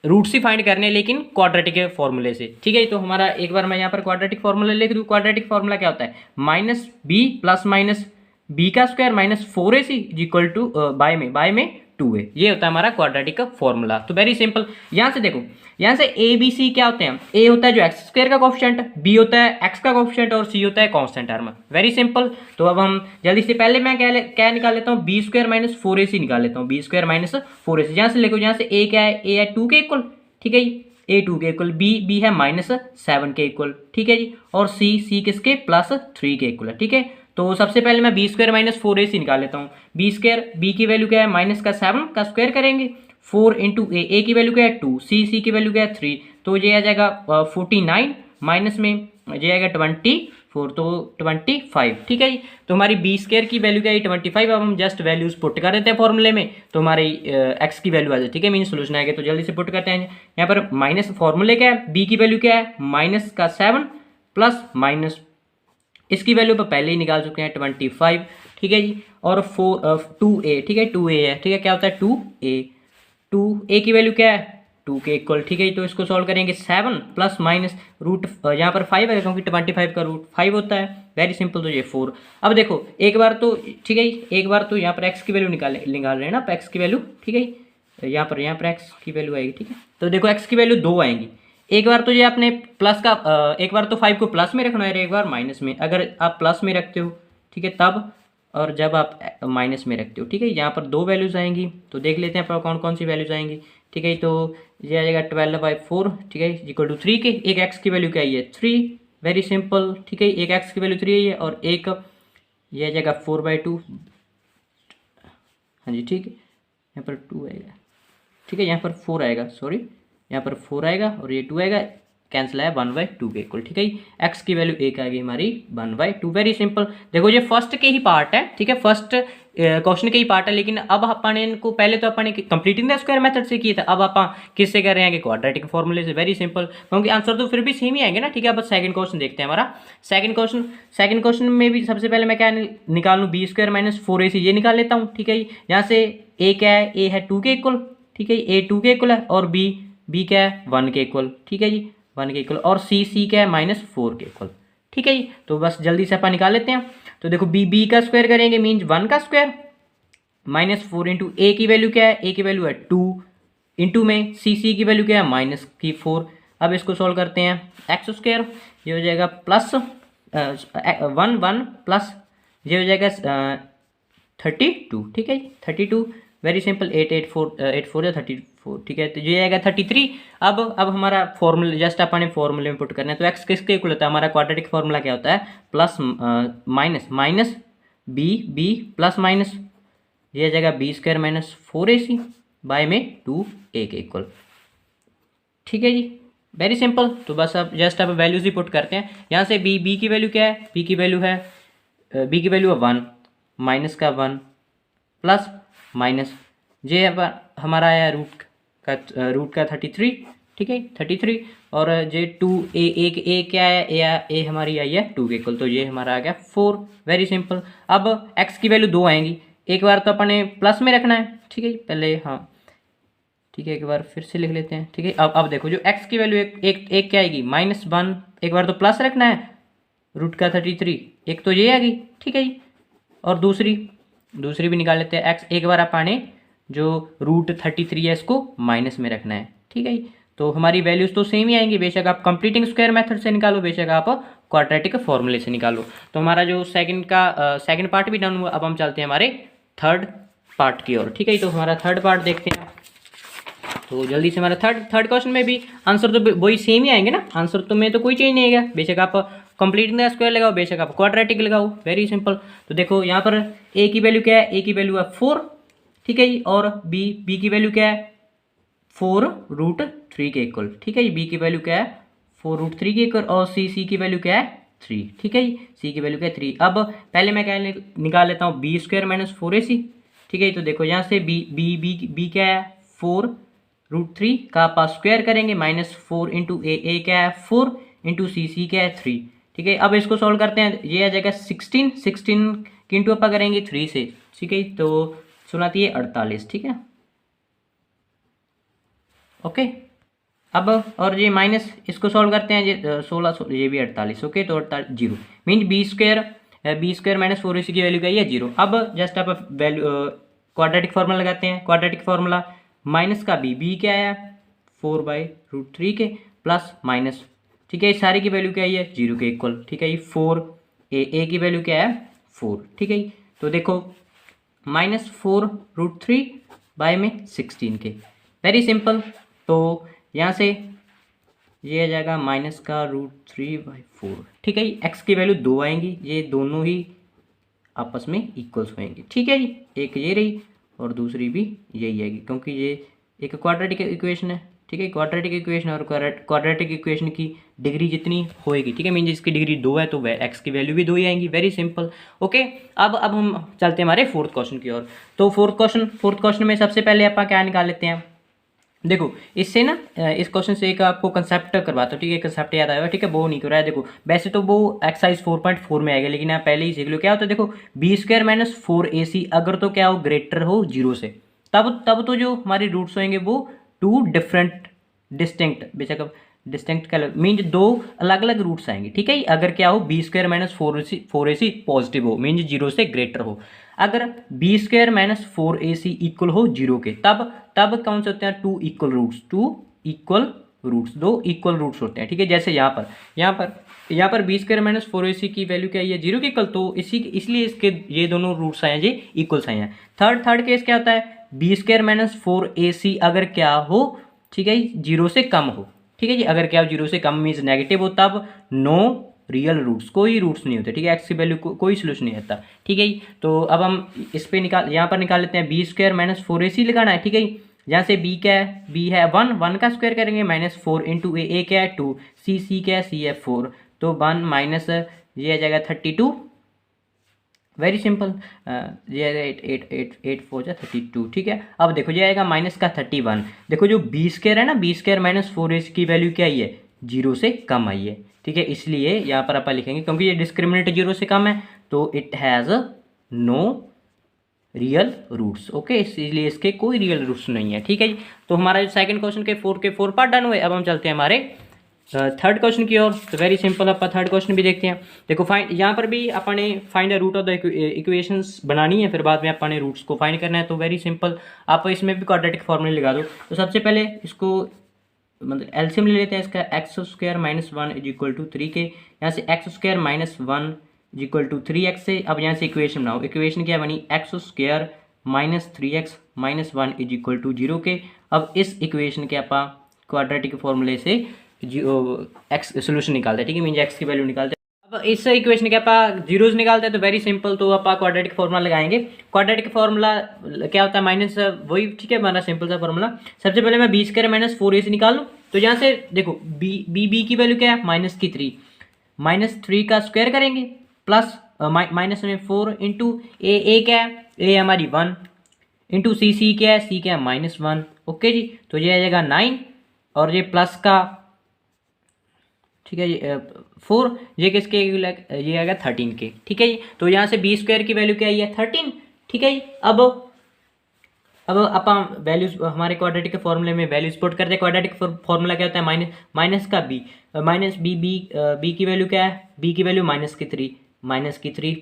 [SPEAKER 1] रूट्स ही फाइंड करने, लेकिन क्वाड्रेटिक फॉर्मूले से, ठीक है। तो हमारा एक बार मैं यहाँ पर क्वाड्रेटिक फॉर्मूला लिख दूँ। क्वाड्रेटिक फॉर्मूला क्या होता है, -b प्लस माइनस b का square minus 4ac equal to by में 2a, ये होता है हमारा क्वाड्रेटिक का फॉर्मूला। तो वेरी सिंपल, यहाँ से देखो, यहाँ से a b c क्या होते हैं, a होता है जो एक्स स्क्वायर का कोएफिशिएंट, b होता है x का कोएफिशिएंट और c होता है कांस्टेंट टर्म। Very simple. तो अब हम जल्दी से पहले मैं क्या निकाल लेता हूँ, b स्क्वायर माइनस 4ac निकाल लेता हूँ, b स्क्वायर माइनस 4ac। यहाँ से देखो, यहाँ से a क्या है, a है 2 के इक्वल, ठीक है जी, a 2 के इक्वल, b है -7 के इक्वल, ठीक है जी, और c किसके +3 के इक्वल है, ठीक है। तो सबसे पहले मैं b स्क्वायर माइनस 4ac निकाल लेता हूँ। b स्क्वायर, b की वैल्यू क्या है -7 का स्क्वायर करेंगे, 4 इंटू a की वैल्यू क्या है 2, c की वैल्यू क्या है 3, तो ये आ जाएगा 49 माइनस में ये आएगा 24, तो 25, ठीक है जी। तो हमारी b स्क्वायर की वैल्यू क्या है 25। अब हम जस्ट वैल्यूज पुट कर देते हैं फॉर्मूले में, तो हमारी x की वैल्यू आ जाए, ठीक है, मीन सोल्यूशन आएगा। तो जल्दी से पुट करते हैं। यहाँ पर माइनस फॉर्मूले क्या है, b की वैल्यू क्या है -7 प्लस माइनस, इसकी वैल्यू पर पहले ही निकाल चुके हैं 25, ठीक है जी, और 2a, ठीक है, 2a है, ठीक है, क्या होता है 2a की वैल्यू क्या है 2 के इक्वल, ठीक है। तो इसको सॉल्व करेंगे, 7 प्लस माइनस रूट, यहाँ पर 5 है क्योंकि 25 का रूट 5 होता है, वेरी सिंपल, तो ये 4। अब देखो एक बार तो, ठीक है, एक बार तो यहाँ पर x की वैल्यू निकाल रहे हैं ना, x की वैल्यू, ठीक है, यहाँ पर x की वैल्यू आएगी, ठीक है। तो देखो x की वैल्यू 2 आएंगी। एक बार तो ये आपने प्लस का, एक बार तो 5 को प्लस में रखना है, एक बार माइनस में। अगर आप प्लस में रखते हो, ठीक है, तब, और जब आप माइनस में रखते हो, ठीक है, यहाँ पर 2 वैल्यूज आएंगी। तो देख लेते हैं कौन कौन सी वैल्यूज आएंगी, ठीक है। तो ये आ जाएगा 12/4, ठीक है, इक्वल टू 3 के, एक x की वैल्यू क्या है 3, वेरी सिंपल, ठीक है। एक एक्स की वैल्यू 3 है और एक ये आ जाएगा 4/2, हाँ जी ठीक है, यहाँ पर 2 आएगा, ठीक है, यहाँ पर 4 आएगा, सॉरी यहाँ पर 4 आएगा और ये 2 आएगा, कैंसिल आया 1/2 के इक्वल, ठीक है। एक्स की वैल्यू एक आ गई हमारी 1/2, वेरी सिंपल। देखो ये फर्स्ट के ही पार्ट है, ठीक है, फर्स्ट क्वेश्चन के ही पार्ट है, लेकिन अब अपन इनको पहले तो अपन कंप्लीटिंग द स्क्वायर मेथड से किए थे, अब अपन किससे कर रहे हैं कि क्वाड्रेटिक फॉर्मूले से। वेरी सिंपल, क्योंकि आंसर तो फिर भी सेम ही आएंगे ना, ठीक है। अब सेकंड क्वेश्चन देखते हैं हमारा। सेकंड क्वेश्चन में भी सबसे पहले मैं क्या निकाल लूँ, b² - 4ac ये निकाल लेता हूँ, ठीक है। यहाँ से a क्या है, a है 2 के इक्वल, ठीक है, a 2 के इक्वल है और b क्या है 1 के इक्वल, ठीक है जी, 1 के इक्वल, और c क्या है -4 के इक्वल, ठीक है जी। तो बस जल्दी से अपन निकाल लेते हैं। तो देखो b का स्क्वायर करेंगे मीन्स 1 का स्क्वायर, -4 इंटू a की वैल्यू क्या है, a की वैल्यू है 2, इंटू में c की वैल्यू क्या है -4। अब इसको सॉल्व करते हैं, x², ये हो जाएगा प्लस 1 प्लस ये हो जाएगा 32, ठीक है, 32, वेरी सिंपल, 8 4 34, ठीक है। तो ये आएगा 33। अब हमारा फॉर्मूला जस्ट अपन फॉर्मूले में पुट करना है। तो एक्स किसके इक्वल होता है, हमारा क्वाड्रेटिक फॉर्मूला क्या होता है, plus minus b plus minus ये आ जाएगा b² - 4ac बाय में 2a के इक्वल, ठीक है जी, वेरी सिंपल। तो बस अब जस्ट अब वैल्यूज ही पुट करते हैं। यहाँ से b की वैल्यू क्या है, b की वैल्यू है 1 माइनस का 1 प्लस माइनस ये हमारा आया रूट का 33, ठीक है, 33, और जे 2 a क्या है, a हमारी आई है 2 के इक्वल, तो ये हमारा आ गया 4, वेरी सिंपल। अब x की वैल्यू 2 आएंगी, एक बार तो अपने प्लस में रखना है, ठीक है पहले, हाँ ठीक है, एक बार फिर से लिख लेते हैं, ठीक है। अब देखो जो x की वैल्यू एक क्या आएगी -1, एक बार तो प्लस रखना है, रूट का 33, एक तो ये आ गई, ठीक है जी, और दूसरी भी निकाल लेते हैं x, एक बार अपने जो रूट 33 है इसको माइनस में रखना है, ठीक है। तो हमारी वैल्यूज तो सेम ही आएंगी, बेशक आप कंप्लीटिंग स्क्वायर मेथड से निकालो, बेशक आप क्वाड्रेटिक फॉर्मूले से निकालो। तो हमारा जो सेकंड पार्ट भी डन हुआ। अब हम चलते हैं हमारे थर्ड पार्ट की ओर, ठीक है। तो हमारा थर्ड पार्ट देखते हैं। तो जल्दी से हमारा थर्ड क्वेश्चन में भी आंसर तो वही सेम ही आएंगे ना, आंसर तो में तो कोई चेंज नहीं आएगा, बेशक आप कंप्लीटिंग द स्क्वायर लगाओ, बेशक आप क्वाड्रेटिक लगाओ, वेरी सिंपल। तो देखो यहाँ पर a की वैल्यू क्या है, a की वैल्यू है 4, ठीक है जी, और b की वैल्यू क्या है 4√3 के इक्वल, ठीक है जी, b की वैल्यू क्या है 4√3 के इक्वल, और c की वैल्यू क्या है 3, ठीक है जी, c की वैल्यू क्या है 3। अब पहले मैं क्या निकाल लेता हूँ b² - 4ac, ठीक है। तो देखो यहाँ से b क्या है 4√3 का आप स्क्वायर करेंगे, -4 इंटू a क्या है 4 इंटू c क्या है 3, ठीक है। अब इसको सॉल्व करते हैं, ये आ जाएगा 16 की इंटू अपा करेंगे 3 से, ठीक है। तो सुनाती है 48, ठीक है, ओके। अब और ये माइनस इसको सॉल्व करते हैं, ये 16 ये भी 48, ओके। तो 48 जीरो मीन b² - 4ac की वैल्यू क्या है 0। अब जस्ट आप वैल्यू क्वाड्रेटिक फार्मूला लगाते हैं, क्वाड्रेटिक फार्मूला माइनस का b क्या है 4/√3 के प्लस माइनस, ठीक है, इस सारी की वैल्यू क्या है 0 के इक्वल, ठीक है। 4 की वैल्यू क्या है 4, ठीक है। तो देखो -4√3 बाय में 16 के, वेरी सिंपल। तो यहाँ से ये आ जाएगा -√3/4, ठीक है। एक्स की वैल्यू 2 आएंगी, ये दोनों ही आपस में इक्वल्स होंगे, ठीक है जी, एक ये रही और दूसरी भी यही आएगी, क्योंकि ये एक क्वाड्रेटिक इक्वेशन है, ठीक है। क्वाड्रेटिक इक्वेशन और क्वाड्रेटिक इक्वेशन की डिग्री जितनी होएगी, ठीक है, मीन जिसकी डिग्री 2 है तो एक्स की वैल्यू भी 2 ही आएंगी, वेरी सिंपल, ओके। अब हम चलते हैं हमारे फोर्थ क्वेश्चन की ओर। तो फोर्थ क्वेश्चन में सबसे पहले आप क्या निकाल लेते हैं, देखो इससे ना इस क्वेश्चन से एक आपको कंसेप्ट करवाता हूँ, ठीक है, कंसेप्ट याद आएगा, ठीक है, वो नहीं कर रहा है। देखो वैसे तो वो एक्सरसाइज 4.4 में आएगा, लेकिन आप पहले ही सीख लो क्या होता है। देखो b² - 4ac अगर तो क्या हो ग्रेटर हो 0 से, तब तो जो हमारी रूट्स होंगे वो 2 डिफरेंट डिस्टिंक्ट, बेशक अब डिस्टिंक्ट का मीन 2 अलग अलग रूट्स आएंगे, ठीक है। अगर क्या हो b² - 4ac पॉजिटिव हो मीन 0 से ग्रेटर हो, अगर b² - 4ac इक्वल हो 0 के, तब कौन से होते हैं 2 इक्वल रूट्स, 2 इक्वल रूट्स होते हैं, ठीक है। जैसे यहाँ पर b² - 4ac की वैल्यू क्या है 0 के इक्वल, तो इसलिए इसके ये दोनों रूट्स आए हैं, ये इक्वल्स आए हैं। थर्ड केस क्या होता है, b² - 4ac अगर क्या हो, ठीक है, 0 से कम हो, ठीक है जी, अगर क्या हो 0 से कम मीन्स नेगेटिव हो, तब नो रियल रूट्स, कोई रूट्स नहीं होते, ठीक है, एक्स की वैल्यू कोई सोल्यूशन नहीं आता, ठीक है। तो अब हम इस पे यहाँ पर निकाल लेते हैं, बी स्क्वायर माइनस 4ac लगाना है, ठीक है। यहाँ से बी क्या है, बी है 1 का स्क्वायर करेंगे माइनस 4 इंटू ए क्या है 2, सी क्या है सी है 4, तो 1 माइनस ये आ जाएगा 32, वेरी सिंपल, ये 8 4 जा 32, ठीक है। अब देखो ये आएगा माइनस का 31, देखो जो बी स्क्वायर है ना, बी स्क्वायर माइनस 4ac की वैल्यू क्या आई है, 0 से कम आई है, ठीक है, इसलिए यहाँ पर आप लिखेंगे क्योंकि ये डिस्क्रिमिनेंट 0 से कम है तो it has no real roots, okay, इसलिए इसके कोई रियल रूट्स नहीं है, ठीक है जी। तो हमारा जो सेकंड क्वेश्चन के 4 पार्ट डन हुए। अब हम चलते हैं हमारे थर्ड क्वेश्चन की ओर। तो वेरी सिंपल, आप थर्ड क्वेश्चन भी देखते हैं। देखो फाइंड, यहाँ पर भी अपने find the root of the equations बनानी है, फिर बाद में अपने रूट्स को फाइंड करना है। तो वेरी सिंपल, आप इसमें भी क्वाड्रेटिक फॉर्मूले लगा दो। तो सबसे पहले इसको मतलब एलसीएम ले लेते हैं इसका, x square minus 1 is equal to 3 के, यहाँ से x square minus 1 is equal to 3x से। अब यहाँ से इक्वेशन बनाओ, इक्वेशन क्या बनी, x square minus 3x minus 1 is equal to 0 के। अब इस इक्वेशन के आप क्वाड्रेटिक फॉर्मूले से एक्स सोल्यूशन निकालते हैं, ठीक है, मीन एक्स की वैल्यू निकालते हैं। अब इस इक्वेशन के आप जीरोज निकालते हैं, तो वेरी सिंपल, तो आप क्वाड्रेटिक फॉर्मूला लगाएंगे। क्वाड्रेटिक फॉर्मूला क्या होता है, माइनस वही, ठीक है, हमारा सिंपल सा फॉर्मूला। सबसे पहले मैं बी स्क्वायर माइनस 4ac निकाल लूँ, तो यहाँ से देखो बी की वैल्यू क्या है, माइनस की 3, माइनस 3 का स्क्वायर करेंगे प्लस माइनस में 4 इंटू ए क्या है, ए हमारी 1 इंटू सी क्या है, सी क्या है माइनस 1, ओके जी। तो ये आ जाएगा 9 और ये प्लस का, ठीक है जी 4, ये किसके, ये आएगा 13 के, ठीक है जी। तो यहाँ से बी स्क्वायर की वैल्यू क्या आई है 13, ठीक है जी। अब आप वैल्यूज हमारे क्वाड्रेटिक के फॉर्मूले में वैल्यूज पुट करते हैं। क्वाड्रेटिक फॉर्मूला क्या होता है, माइनस का बी, माइनस बी की वैल्यू क्या है, बी की वैल्यू माइनस की 3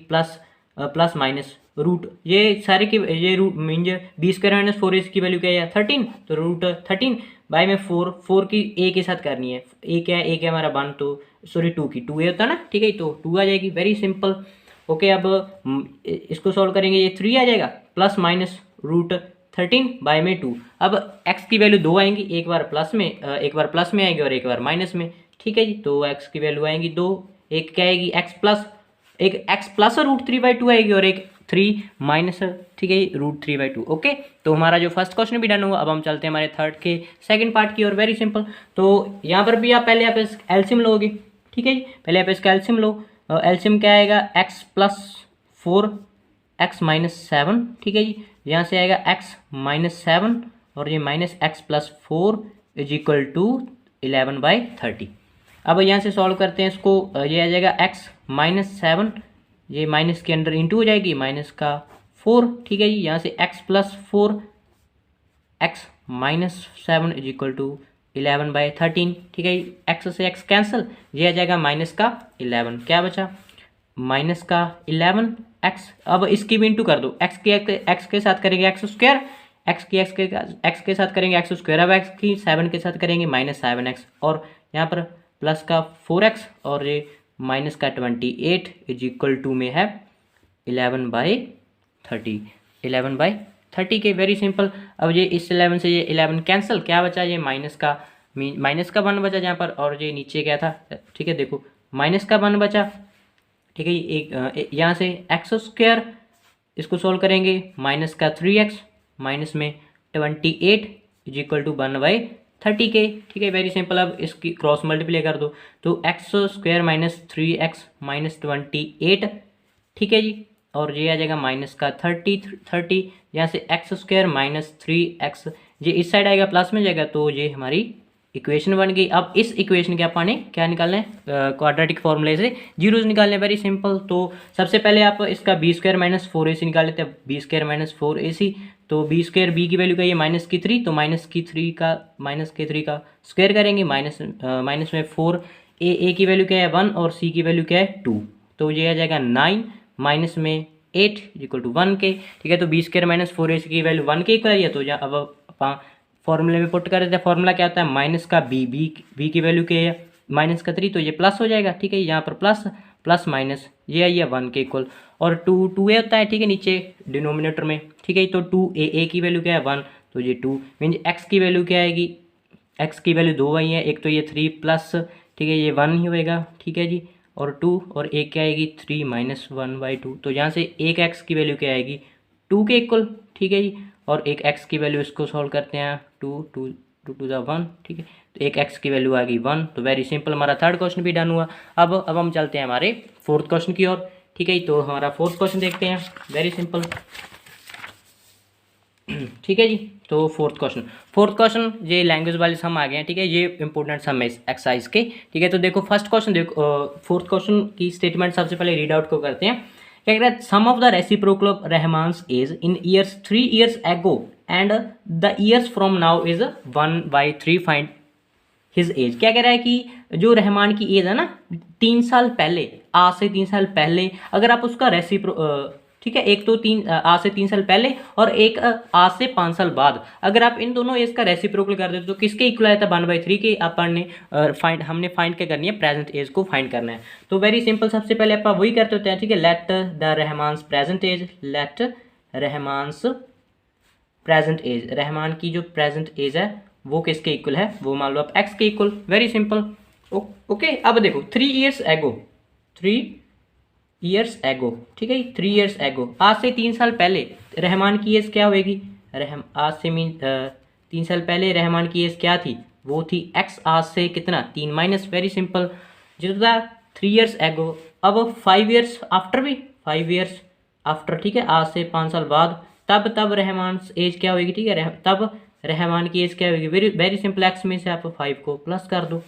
[SPEAKER 1] प्लस माइनस रूट, ये सारे की ये रूट मीन बी स्क्वायर माइनस 4ac की वैल्यू क्या है 13, तो रूट 13 बाय में 4 की ए के साथ करनी है, ए क्या है, ए क्या है हमारा 1, तो सॉरी 2 की 2 ए होता है ना, ठीक है, तो 2 आ जाएगी, वेरी सिंपल, ओके। अब इसको सॉल्व करेंगे, ये 3 आ जाएगा प्लस माइनस रूट 13 बाय में 2। अब x की वैल्यू 2 आएंगी, एक बार प्लस में आएगी और एक बार माइनस में, ठीक है जी। तो x की वैल्यू आएंगी 2, एक क्या आएगी x प्लस रूट 3/2 आएगी और एक 3 माइनस, ठीक है, रूट 3/2, ओके। तो हमारा जो फर्स्ट क्वेश्चन भी डन हुआ। अब हम चलते हैं हमारे थर्ड के सेकंड पार्ट की और, वेरी सिंपल। तो यहाँ पर भी आप पहले आप एलसीएम लोगे, ठीक है जी, पहले आप इसका एलसीएम लो। एलसीएम क्या आएगा, x प्लस 4 x माइनस 7, ठीक है जी, यहाँ से आएगा x माइनस 7 और ये minus x plus 4 is equal to 11/30। अब यहाँ से सॉल्व करते हैं इसको, ये आ जाएगा x माइनस 7, ये माइनस के अंदर इंटू हो जाएगी, माइनस का 4, ठीक है जी, यहाँ से x plus 4 x minus 7 is equal to 11/13, ठीक है, x से x कैंसिल, ये आ जाएगा माइनस का 11, क्या बचा माइनस का 11x। अब इसकी भी इंटू कर दो, x के साथ करेंगे x स्क्वायर, x के साथ करेंगे x स्क्वायर, अब x की 7 के साथ करेंगे माइनस 7x, और यहाँ पर प्लस का 4x और ये माइनस का 28 इज इक्वल टू में है 11/30 के, वेरी सिंपल। अब ये इस 11 से ये 11 कैंसिल, क्या बचा, ये माइनस का 1 बचा यहाँ पर, और ये नीचे क्या था, ठीक है, देखो माइनस का 1 बचा, ठीक है। एक यहाँ से एक्स स्क्वायर, इसको सोल्व करेंगे, माइनस का 3x माइनस में 28 इज इक्वल टू 1/30 के, ठीक है, वेरी सिंपल। अब इसकी क्रॉस मल्टीप्लाई कर दो, तो x square minus 3x minus 28, ठीक है जी, और ये आ जाएगा माइनस का 30, यहाँ से एक्स स्क्वायर माइनस 3x, ये इस साइड आएगा प्लस में जाएगा, तो ये हमारी इक्वेशन बन गई। अब इस इक्वेशन के अपने क्या निकालना है, क्वाड्रेटिक फॉर्मूले से जीरोज निकालने, वेरी सिंपल। तो सबसे पहले आप इसका बी स्क्वायर माइनस 4ac निकाल लेते हैं, बी स्क्वायर माइनस 4ac, तो बी स्क्वायर बी की वैल्यू का ये माइनस की 3, तो माइनस के 3 का स्क्वायर करेंगे, माइनस में 4, ए की वैल्यू क्या है 1 और सी की वैल्यू क्या है 2, तो ये आ जाएगा 9 माइनस में 8 इक्वल टू 1 के, ठीक है। तो बी स्क्वायर माइनस 4ac की वैल्यू 1 के इक्वल है, तो अब फॉर्मूले में पुट कर देते हैं। फॉर्मूला क्या होता है, माइनस का बी की वैल्यू क्या है माइनस का 3, तो ये प्लस हो जाएगा, ठीक है, यहाँ पर प्लस माइनस ये आई है 1 के इक्वल, और 2a होता है, ठीक है, नीचे डिनोमिनेटर में, ठीक है। तो 2a की वैल्यू क्या है 1, तो ये 2 मीन x की वैल्यू क्या आएगी, x की वैल्यू 2 आई है, एक तो ये 3 प्लस, ठीक है, ये 1 ही होएगा, ठीक है जी, और 2 और एक क्या आएगी 3 माइनस 1/2। तो यहाँ से एक एक्स की वैल्यू क्या आएगी 2 के इक्वल, ठीक है जी। और एक एक्स की वैल्यू इसको सॉल्व करते हैं 2 ठीक है। तो एक एक्स की वैल्यू आ गई 1। तो वेरी सिंपल, हमारा थर्ड क्वेश्चन भी डन हुआ। अब हम चलते हैं हमारे फोर्थ क्वेश्चन की ओर, ठीक है। तो हमारा फोर्थ क्वेश्चन देखते हैं, वेरी सिंपल, ठीक है जी। तो फोर्थ क्वेश्चन ये लैंग्वेज वाले सम आ गए हैं, ठीक है। ये इंपॉर्टेंट सम है एक्सरसाइज के, ठीक है। तो देखो फर्स्ट क्वेश्चन देखो, फोर्थ क्वेश्चन की स्टेटमेंट सबसे पहले रीड आउट को करते हैं। क्या कह रहा है, sum of the reciprocal of Rahman's age in years 3 years ago and the years from now is 1/3, find his age. क्या कह रहा है कि जो रहमान की एज है ना 3 साल पहले, आज से 3 साल पहले, अगर आप उसका ठीक है, एक तो आज से 3 साल पहले और एक आज से 5 साल बाद, अगर आप इन दोनों एज का रेसिप्रोकल कर देते तो किसके इक्वल आता है 1/3 के। अपन ने हमने फाइंड क्या करनी है, प्रेजेंट एज को फाइंड करना है। तो वेरी सिंपल, सबसे पहले आप वही करते होते हैं, ठीक है। Let the Rahman's present age, let Rahman's present age, Rahman की जो प्रेजेंट एज है वो किसके इक्वल है, वो मान लो आप एक्स के इक्वल, वेरी सिंपल। ओके, अब देखो 3 years एगो, 3 years एगो, ठीक है। 3 years एगो, आज से 3 साल पहले रहमान की एज क्या होएगी, आज से 3 साल पहले रहमान की एज क्या थी, वो थी एक्स, आज से कितना 3 माइनस, वेरी सिंपल, जो था 3 years एगो। अब 5 years आफ्टर भी, 5 years आफ्टर, ठीक है, आज से 5 साल बाद, तब रहमान एज क्या होगी, ठीक है। तब रहमान की एज क्या होगी, वेरी वेरी सिंपल, एक्स में से आप 5 को प्लस कर दो।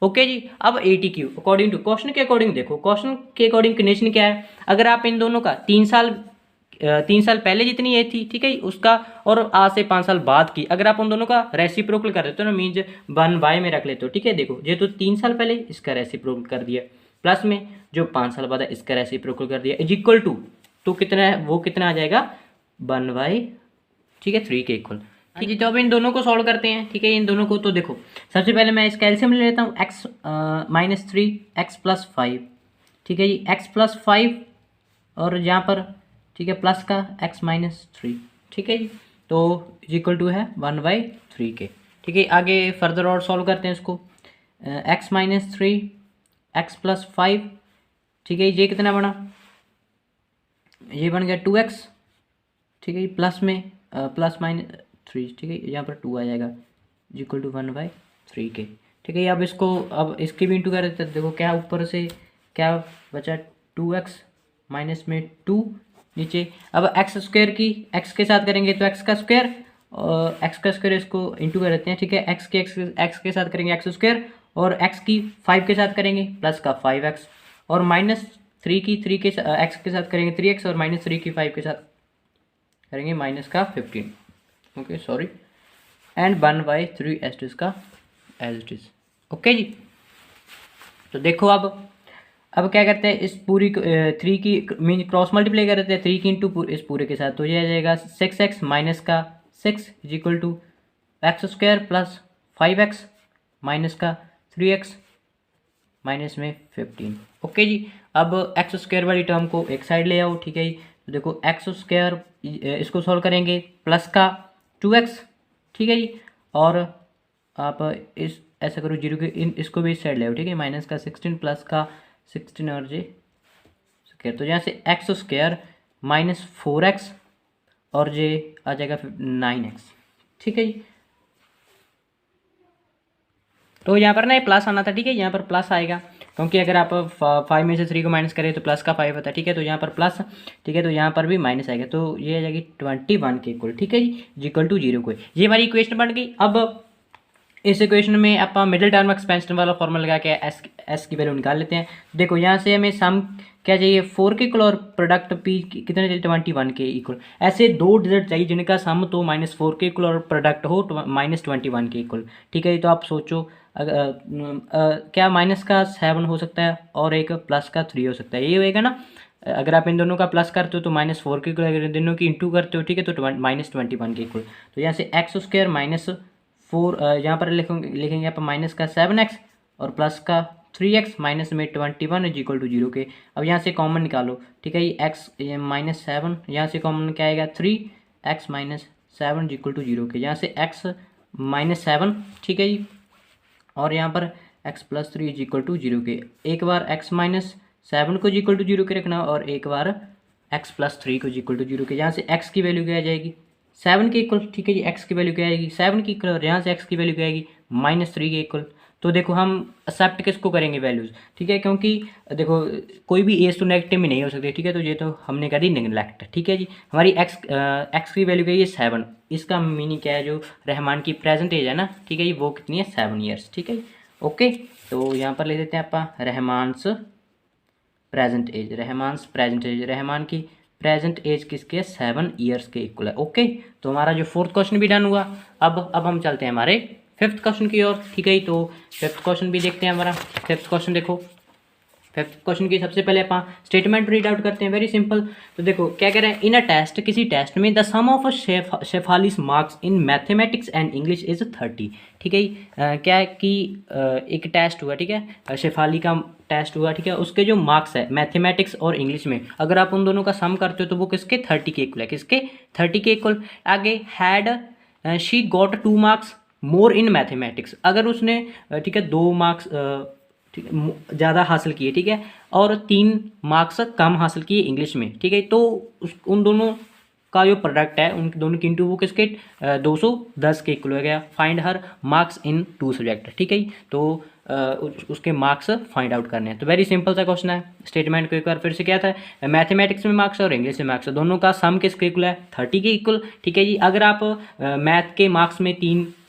[SPEAKER 1] ओके जी। अब ATQ अकॉर्डिंग टू क्वेश्चन के अकॉर्डिंग देखो, क्वेश्चन के अकॉर्डिंग कंडीशन क्या है, अगर आप इन दोनों का 3 साल पहले जितनी एज थी, ठीक है, उसका और आज से 5 साल बाद की, अगर आप उन दोनों का रेसिप्रोकल कर देते हो ना, मीन्स 1/, में रख लेते हो, ठीक है। देखो ये तो 3 साल पहले, इसका रेसिप्रोकल कर दिया, प्लस में जो 5 साल बाद है इसका रेसिप्रोकल कर दिया, इज इक्वल टू, तो कितना है, वो कितना आ जाएगा 1/, ठीक है, 3 के इक्वल। ठीक है, तो अब इन दोनों को सॉल्व करते हैं, ठीक है। इन दोनों को तो देखो, सबसे पहले मैं इसका एलसीएम ले लेता हूँ, x -3 x + 5, ठीक है जी, x + 5 और यहाँ पर, ठीक है, प्लस का x -3, ठीक है जी। तो इक्वल टू है 1/3 के, ठीक है। आगे फर्दर और सॉल्व करते हैं इसको, x -3 x + 5, ठीक है। ये कितना बना, ये बन गया 2x, ठीक है, प्लस में प्लस -3, ठीक है, यहाँ पर 2 आ जाएगा, इक्वल टू 1/3 के, ठीक है। अब इसको, अब इसके भी इंटू कर देते हैं, देखो क्या ऊपर से क्या बचा, 2x माइनस में 2 नीचे। अब x² की x के साथ करेंगे तो x का स्क्वायर, और x का स्क्वायर इसको इंटू कर देते हैं, ठीक है। x के साथ करेंगे x² और x की 5 के साथ करेंगे प्लस का 5x, और -3 की 3 के x के साथ करेंगे 3x, और -3 की 5 के साथ करेंगे माइनस का 15, ओके सॉरी, एंड 1/3 एज इसका as it is, okay ji. तो देखो अब क्या करते हैं, इस पूरी 3 की मीन क्रॉस मल्टीप्लाई कर देते हैं 3 की इंटू इस पूरे के साथ, तो ये आ जाएगा 6x माइनस का 6 is equal to x² plus 5x minus का 3x माइनस में 15, ओके जी। अब x² वाली टर्म को एक साइड ले आओ, ठीक है जी। तो देखो x², इसको सॉल्व करेंगे प्लस का 2x, ठीक है जी, और आप इस ऐसा करो 0 के इसको भी इस साइड ले आओ, ठीक है, माइनस का 16 प्लस का 16 और जे स्क्वायर, तो यहाँ से x² माइनस 4x और जे आ जाएगा 9x, ठीक है जी। तो यहाँ पर ना ये प्लस आना था, ठीक है, यहाँ पर प्लस आएगा क्योंकि अगर आप 5 में से 3 को माइनस करें तो प्लस का 5 होता है, ठीक है। तो यहाँ पर प्लस, ठीक है, तो यहाँ पर भी माइनस आएगा, तो ये आ जाएगी 21 के इक्वल, ठीक है जी, इक्वल टू 0 को। ये हमारी इक्वेशन बन गई। अब इस इक्वेशन में आप मिडिल टर्म एक्सपेंशन वाला फॉर्मूला लगा के एस की वैल्यू निकाल लेते हैं। देखो यहाँ से हमें सम क्या चाहिए, 4 के इक्वल, और प्रोडक्ट पी कितने चाहिए, 21 के इक्वल। ऐसे दो डिजिट चाहिए जिनका सम तो -4 के इक्वल और प्रोडक्ट हो -21 के इक्वल, ठीक है। तो आप सोचो क्या माइनस का 7 हो सकता है और एक प्लस का 3 हो सकता है, ये होएगा ना। अगर आप इन दोनों का प्लस करते हो तो -4 के इक्वल, अगर इन दोनों की इंटू करते हो, ठीक है, तो -21 के इक्वल। तो यहाँ से x² माइनस 4, यहाँ पर लिखेंगे आप माइनस का 7x और प्लस का 3x माइनस में 21 इज इक्वल टू 0 के। अब यहाँ से कॉमन निकालो, ठीक है, ये x -7, यहाँ से कॉमन क्या आएगा 3x minus 7 is equal to 0 के, यहाँ से x -7, ठीक है जी, और यहाँ पर x plus 3 is equal to 0 के। एक बार एक्स माइनस 7 को इक्वल टू 0 के रखना और एक बार एक्स प्लस 3 को इक्वल टू 0 के। यहाँ से एक्स की वैल्यू क्या आ जाएगी 7 के इक्वल, ठीक है जी। एक्स की वैल्यू क्या आएगी 7 की इक्वल, और यहाँ से एक्स की वैल्यू क्या आएगी -3 के इक्वल। तो देखो हम एक्सेप्ट किसको करेंगे वैल्यूज़, ठीक है, क्योंकि देखो कोई भी एज तो नेगेटिव में नहीं हो सकती, ठीक है। तो ये तो हमने कर दी नेगलेक्ट, ठीक है जी। हमारी एक्स की वैल्यू क्या है 7, इसका मीनिंग क्या है, जो रहमान की प्रेजेंट एज है ना, ठीक है जी, वो कितनी है 7 ईयर्स, ठीक है जी। ओके, तो यहाँ पर ले देते हैं आप Rahman's present age, Rahman's present age, Rahman की प्रेजेंट एज किसके है 7 ईयर्स के इक्वल है। ओके, तो हमारा जो फोर्थ क्वेश्चन भी डन हुआ। अब हम चलते हैं हमारे फिफ्थ क्वेश्चन की ओर, ठीक है। तो फिफ्थ क्वेश्चन भी देखते हैं हमारा। फिफ्थ क्वेश्चन देखो, फिफ्थ क्वेश्चन की सबसे पहले अपन स्टेटमेंट रीड आउट करते हैं, वेरी सिंपल। तो देखो क्या कह रहा है, इन अ टेस्ट, किसी टेस्ट में the sum of Shefali's marks in mathematics and English is 30, ठीक है। क्या है कि एक टेस्ट हुआ, ठीक है, शेफाली का टेस्ट हुआ, ठीक है। उसके जो मार्क्स है मैथमेटिक्स और इंग्लिश में, अगर आप उन दोनों का सम करते हो तो वो किसके 30 के इक्वल है, किसके 30 के इक्वल। आगे had she got 2 marks more in mathematics, अगर उसने ठीक है 2 मार्क्स ठीक है ज़्यादा हासिल किए, ठीक है, और 3 मार्क्स कम हासिल किए इंग्लिश में, ठीक है। तो उन दोनों का जो प्रोडक्ट है, उन दोनों की इंटू वो किसके 210 के इक्वल हो गया। Find her marks in 2 subject, ठीक है। तो उसके मार्क्स फाइंड आउट करने हैं। तो वेरी सिंपल सा क्वेश्चन है। स्टेटमेंट को एक बार फिर से क्या था, मैथमेटिक्स में मार्क्स और इंग्लिश में मार्क्स, दोनों का सम किसके इक्वल है 30 के इक्वल, ठीक है जी। अगर आप मैथ के मार्क्स में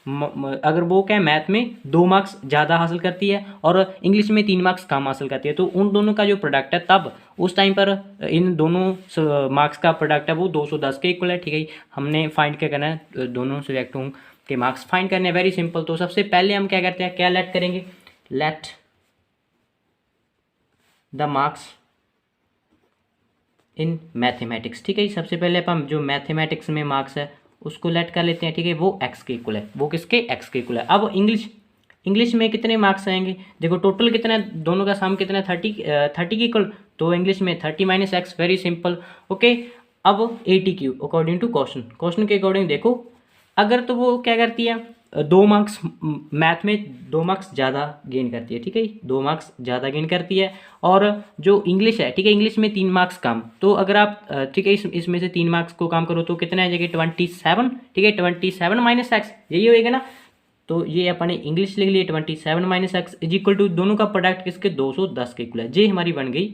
[SPEAKER 1] अगर वो क्या है मैथ में 2 मार्क्स ज़्यादा हासिल करती है और इंग्लिश में 3 मार्क्स कम हासिल करती है, तो उन दोनों का जो प्रोडक्ट है तब उस टाइम पर इन दोनों मार्क्स का प्रोडक्ट है वो 210 के इक्वल है, ठीक है। हमने फाइंड क्या करना है, दोनों सब्जेक्टों के मार्क्स फाइंड करने हैं, वेरी सिंपल। तो सबसे पहले हम क्या करते हैं, क्या लेट करेंगे, let the marks in mathematics, ठीक है। सबसे पहले अपन जो मैथमेटिक्स में मार्क्स है उसको लेट कर लेते हैं, ठीक है, वो एक्स के इक्वल है, वो किसके एक्स के इक्वल है। अब इंग्लिश में कितने मार्क्स आएंगे, देखो टोटल कितना है, दोनों का सम कितना है 30 के इक्वल, तो इंग्लिश में 30 minus x, very simple. Okay, अब 80 क्यूब अकॉर्डिंग टू क्वेश्चन के अकॉर्डिंग देखो, अगर तो वो क्या करती है 2 मार्क्स मैथ में 2 मार्क्स ज़्यादा गेन करती है, ठीक है, 2 मार्क्स ज़्यादा गेन करती है। और जो इंग्लिश है, ठीक है, इंग्लिश में 3 मार्क्स कम, तो अगर आप ठीक है इसमें से 3 मार्क्स को कम करो तो कितना आ जाएगा 27, ठीक है, 27 माइनस एक्स, यही होएगा ना। तो ये अपने इंग्लिश लिख लिए 27 minus x is equal to दोनों का प्रोडक्ट किसके 210 के इक्वल है। ये हमारी बन गई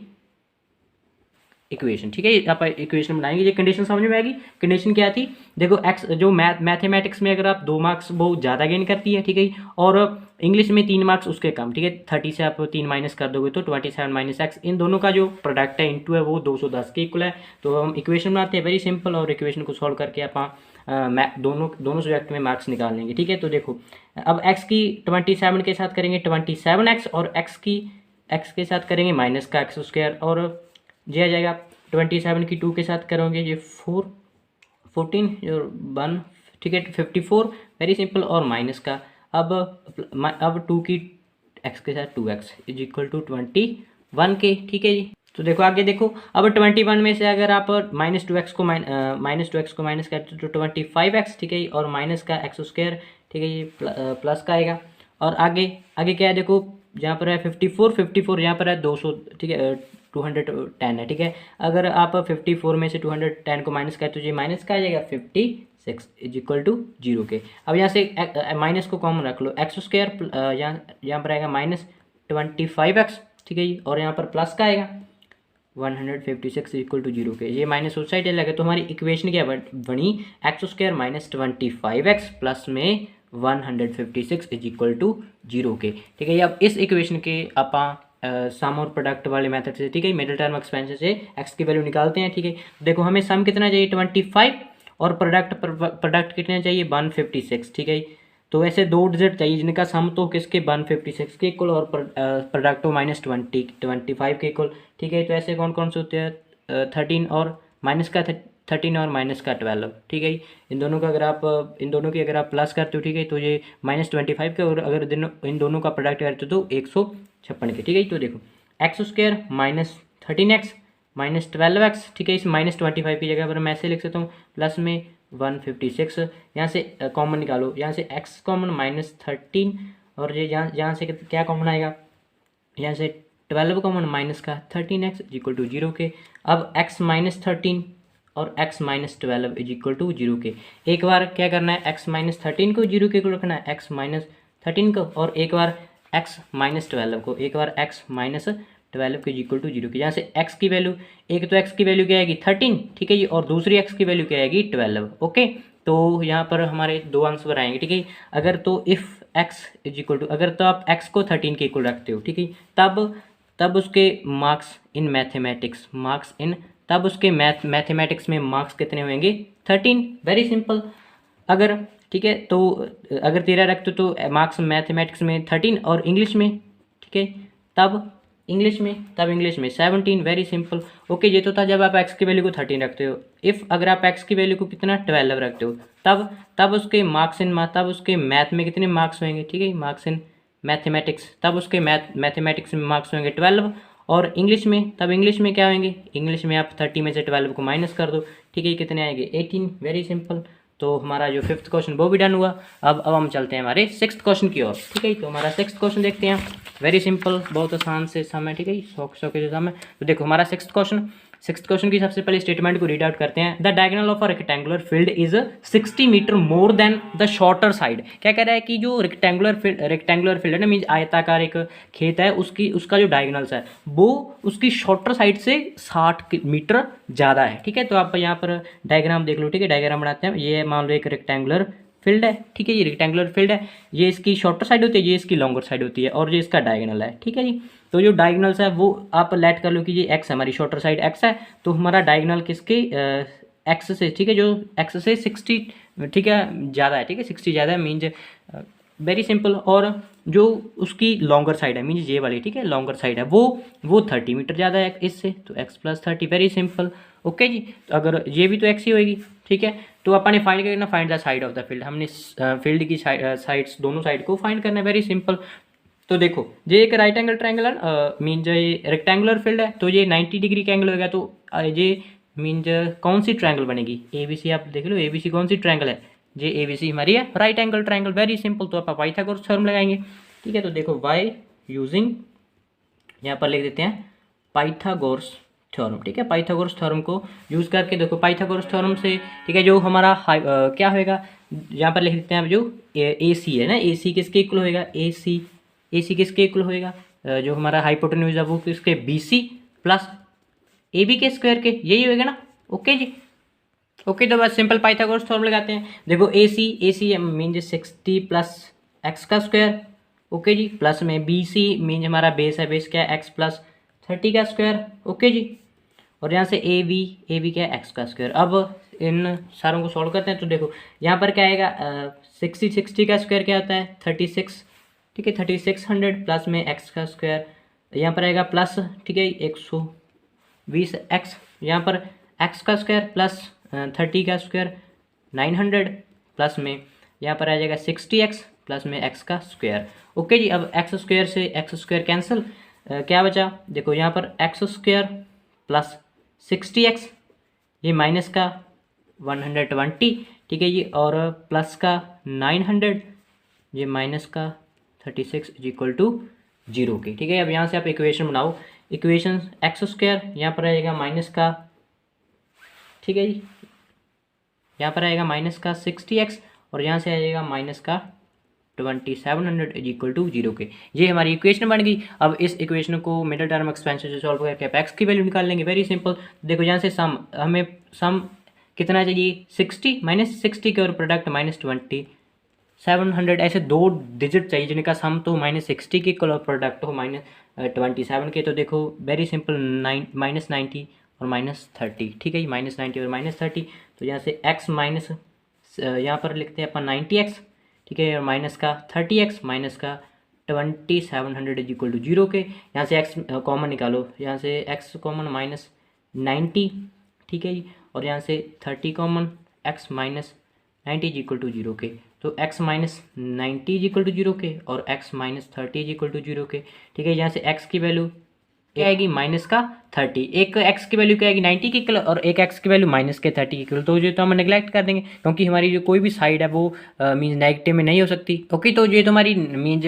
[SPEAKER 1] इक्वेशन, ठीक है। आप इक्वेशन बनाएंगे, ये कंडीशन समझ में आएगी। कंडीशन क्या थी, देखो एक्स जो मैथमेटिक्स में अगर आप 2 मार्क्स बहुत ज़्यादा गेन करती है, ठीक है, और इंग्लिश में 3 मार्क्स उसके कम, ठीक है, 30 से आप 3 माइनस कर दोगे तो 27 माइनस एक्स, इन दोनों का जो प्रोडक्ट है इंटू है वो 210 के इक्वल है। तो हम इक्वेशन बनाते हैं, वेरी सिंपल, और इक्वेशन को सॉल्व करके आप दोनों सब्जेक्ट में मार्क्स निकाल लेंगे, ठीक है। तो देखो अब एक्स की 27 के साथ करेंगे 27 एक्स, और एक्स के साथ करेंगे माइनस का एक्स स्क्वायर, और ये आ जाएगा 27 की 2 के साथ करोगे ये 14 और 1, ठीक है, 54, वेरी सिंपल, और माइनस का अब 2 की एक्स के साथ 2x इज इक्वल टू 21 के, ठीक है जी। तो देखो आगे देखो, अब 21 में से अगर आप -2x को माइनस करते हो तो 25x, ठीक है, और माइनस का एक्स स्क्वायर, ठीक है, ये प्लस का आएगा। और आगे क्या है देखो, यहाँ पर है 54 यहाँ पर है 200, ठीक है, 210 है, ठीक है। अगर आप 54 में से 210 को माइनस करते हो तो ये माइनस का आ जाएगा 56 इज इक्वल टू 0 के। अब यहाँ से माइनस को कॉमन रख लो, एक्स स्क्वायर यहाँ पर आएगा -25x, ठीक है जी, और यहाँ पर प्लस का आएगा 156 इक्वल टू 0 के, ये माइनस उस साइड लगे। तो हमारी इक्वेशन क्या बनी, x square minus 25x plus में 156 इज इक्वल टू 0 के, ठीक है। अब इस इक्वेशन के आप सम और प्रोडक्ट वाले मेथड से, ठीक है, मिडिल टर्म एक्सपेंशन से एक्स की वैल्यू निकालते हैं, ठीक है। देखो हमें सम कितना चाहिए 25, और प्रोडक्ट कितना चाहिए 156, ठीक है। तो ऐसे 2 डिजिट चाहिए जिनका सम तो किसके 156 के इक्वल और प्रोडक्ट हो -25 के इक्वल, ठीक है। तो ऐसे कौन कौन से होते हैं 13 और माइनस का 13 और माइनस का 12, ठीक है। इन दोनों की अगर आप प्लस करते हो, ठीक है, तो ये -25 के, और अगर इन दोनों का प्रोडक्ट करते हो तो 156 के, ठीक है। तो देखो x square -13x minus 12x, ठीक है, इस -25 की जगह पर मैं ऐसे लिख सकता हूँ प्लस में 156, यहाँ से कॉमन निकालो, यहाँ से x कॉमन -13 और ये यहाँ से क्या कॉमन आएगा, यहाँ से 12 कॉमन माइनस का 13x इज इक्वल टू 0 के। अब x माइनस 13 और x minus 12 is equal to 0 के। एक बार क्या करना है, x माइनस 13 को 0 के इक्वल रखना है, x माइनस 13 को, और एक बार x माइनस 12 को, एक बार x माइनस 12 के इक्वल टू 0 के। यहाँ से x की वैल्यू, एक तो x की वैल्यू क्या आएगी 13, ठीक है जी, और दूसरी x की वैल्यू क्या आएगी 12। ओके, तो यहाँ पर हमारे दो आंसर आएंगे, ठीक है। अगर तो if x is equal to, अगर तो आप x को 13 के इक्वल रखते हो, ठीक है, तब उसके marks in mathematics, marks in, तब उसके मैथमेटिक्स में मार्क्स कितने होंगे 13। Very simple. अगर ठीक है, तो अगर 13 रखते तो मार्क्स मैथमेटिक्स में 13 और इंग्लिश में, ठीक है, तब इंग्लिश में 17। Very simple. ओके, ये तो था जब आप x की वैल्यू को 13 रखते हो। इफ़ अगर आप x की वैल्यू को कितना 12 रखते हो, तब उसके मार्क्स इन, तब उसके मैथ में कितने मार्क्स होंगे, ठीक है, मार्क्स इन मैथमेटिक्स, तब उसके मैथमेटिक्स में मार्क्स होंगे 12। और इंग्लिश में, तब इंग्लिश में क्या होंगे, इंग्लिश में आप 30 में से 12 को माइनस कर दो, ठीक है, कितने आएंगे 18। Very simple. तो हमारा जो 5th क्वेश्चन वो भी डन हुआ। अब हम चलते हैं हमारे 6th क्वेश्चन की ओर, ठीक है। तो हमारा 6th क्वेश्चन देखते हैं। वेरी सिंपल, बहुत आसान से सम है, ठीक है, 100 के सम है। तो देखो हमारा 6th क्वेश्चन की सबसे पहले स्टेटमेंट को रीड आउट करते हैं। The diagonal of a rectangular field is 60 metre more than the shorter side. क्या कह रहा है कि जो रेक्टेंगुलर फील्ड है ना, मीन्स आयताकार एक खेत है, उसका जो डायगोनल्स है वो उसकी शॉर्टर साइड से 60 मीटर ज़्यादा है, ठीक है। तो आप यहाँ पर डायग्राम देख लो, ठीक है, डायग्राम बनाते हैं। ये मान लो एक रेक्टेंगुलर फील्ड है, ठीक है, ये रेक्टेंगुलर फील्ड है, ये इसकी शॉर्टर साइड होती है, ये इसकी लॉन्गर साइड होती है, और ये इसका डायगोनल है, ठीक है जी। तो जो डायगोनल्स है वो आप लेट कर लो कि ये एक्स है, हमारी शॉर्टर साइड एक्स है, तो हमारा डायगोनल किसके एक्स से, ठीक है, जो एक्स से 60, ठीक है, ज़्यादा है, ठीक है, 60 ज़्यादा है, मीन्स वेरी सिंपल। और जो उसकी लॉन्गर साइड है, मीन्स ये वाली, ठीक है, लॉन्गर साइड है, वो 30 मीटर ज़्यादा है इससे, तो x plus 30। Very simple. Okay ji, तो अगर ये भी तो x ही होगी, ठीक है। तो अपन ने फाइंड करना, find the side of the field, हमने फील्ड की साइड्स, दोनों साइड को फाइंड करना है। Very simple. तो देखो ये एक राइट एंगल ट्रायंगल है, मीन जो ये रेक्टेंगुलर फील्ड है, तो ये 90 डिग्री का एंगल होगा, तो ये मीन कौन सी ट्रायंगल बनेगी, ABC। आप देख लो ABC कौन सी ट्रायंगल है, ये ABC हमारी है right angle triangle. Very simple. तो आप पाइथागोरस थ्योरम लगाएंगे, ठीक है। तो देखो बाय यूजिंग, यहाँ पर लिख देते हैं पाइथागोरस थ्योरम, ठीक है, पाइथागोरस थ्योरम को यूज़ करके देखो पाइथागोरस थ्योरम से, ठीक है, जो हमारा क्या होएगा, यहाँ पर लिख देते हैं, जो AC है ना, AC किसके इक्वल होएगा, AC किसके इक्वल होएगा, जो हमारा हाइपोटेन्यूज है वो किसके, BC प्लस AB के स्क्वायर के, यही होएगा ना। ओके जी, ओके, तो बस सिंपल पाइथागोरस थ्योरम लगाते हैं। देखो AC मीन 60 प्लस एक्स का स्क्वायर, ओके जी, प्लस में BC मीन हमारा बेस है, बेस क्या है x प्लस 30 का स्क्वायर, ओके जी। और यहाँ से AB क्या है एक्स का स्क्वायर। अब इन सारों को सॉल्व करते हैं। तो देखो यहाँ पर क्या आएगा, 60 का स्क्वायर क्या होता है 36, ठीक है, 3600 प्लस में एक्स का स्क्वायर, यहाँ पर आएगा प्लस, ठीक है, 120x, यहाँ पर एक्स का स्क्वायर प्लस 30 का स्क्वायर 900, प्लस में यहाँ पर आ जाएगा 60x प्लस में एक्स का स्क्वायर। ओके जी, अब एक्स स्क्वायर से एक्स स्क्वायर कैंसिल, क्या बचा, देखो यहाँ पर एक्स स्क्वायर प्लस 60x, ये माइनस का 120, ठीक है, ये और प्लस का 900, ये माइनस का 36 इज इक्वल टू 0 के, ठीक है। अब यहाँ से आप इक्वेशन बनाओ, इक्वेशन एक्स स्क्वायर यहाँ पर आएगा माइनस का, ठीक है जी, यहाँ पर आएगा माइनस का 60x, और यहाँ से आ जाएगा माइनस का 2700 इज इक्वल टू 0 के। ये हमारी इक्वेशन बन गई। अब इस इक्वेशन को मिडिल टर्म एक्सपेंशन से सॉल्व करके आप एक्स की वैल्यू निकाल लेंगे। Very simple. देखो यहाँ से सम, हमें सम कितना चाहिए 60, माइनस 60 के और प्रोडक्ट माइनस 2700, ऐसे दो डिजिट चाहिए जिनका सम तो माइनस 60 के और प्रोडक्ट हो माइनस 27 के। तो देखो वेरी सिंपल, माइनस 90 और माइनस 30, ठीक है, माइनस 90 और माइनस 30। तो यहाँ से x माइनस, यहाँ पर लिखते हैं अपन 90x, ठीक है, और माइनस का 30x माइनस का 2700 इज इक्वल टू 0 के। यहाँ से x कॉमन निकालो, यहाँ से x कॉमन माइनस 90, ठीक है जी, और यहाँ से 30 common, x minus 90 is equal to 0 के। तो x minus 90 is equal to 0 के और x minus 30 is equal to 0 के, ठीक है। यहाँ से x की वैल्यू क्या आएगी माइनस का 30, एक एक्स की वैल्यू क्या आएगी 90 के इक्वल और एक एक्स की वैल्यू माइनस के 30 के इक्वल। तो ये तो हम नेग्लेक्ट कर देंगे क्योंकि हमारी जो कोई भी साइड है वो मीन्स नेगेटिव में नहीं हो सकती। ओके, तो ये तो हमारी मीन्स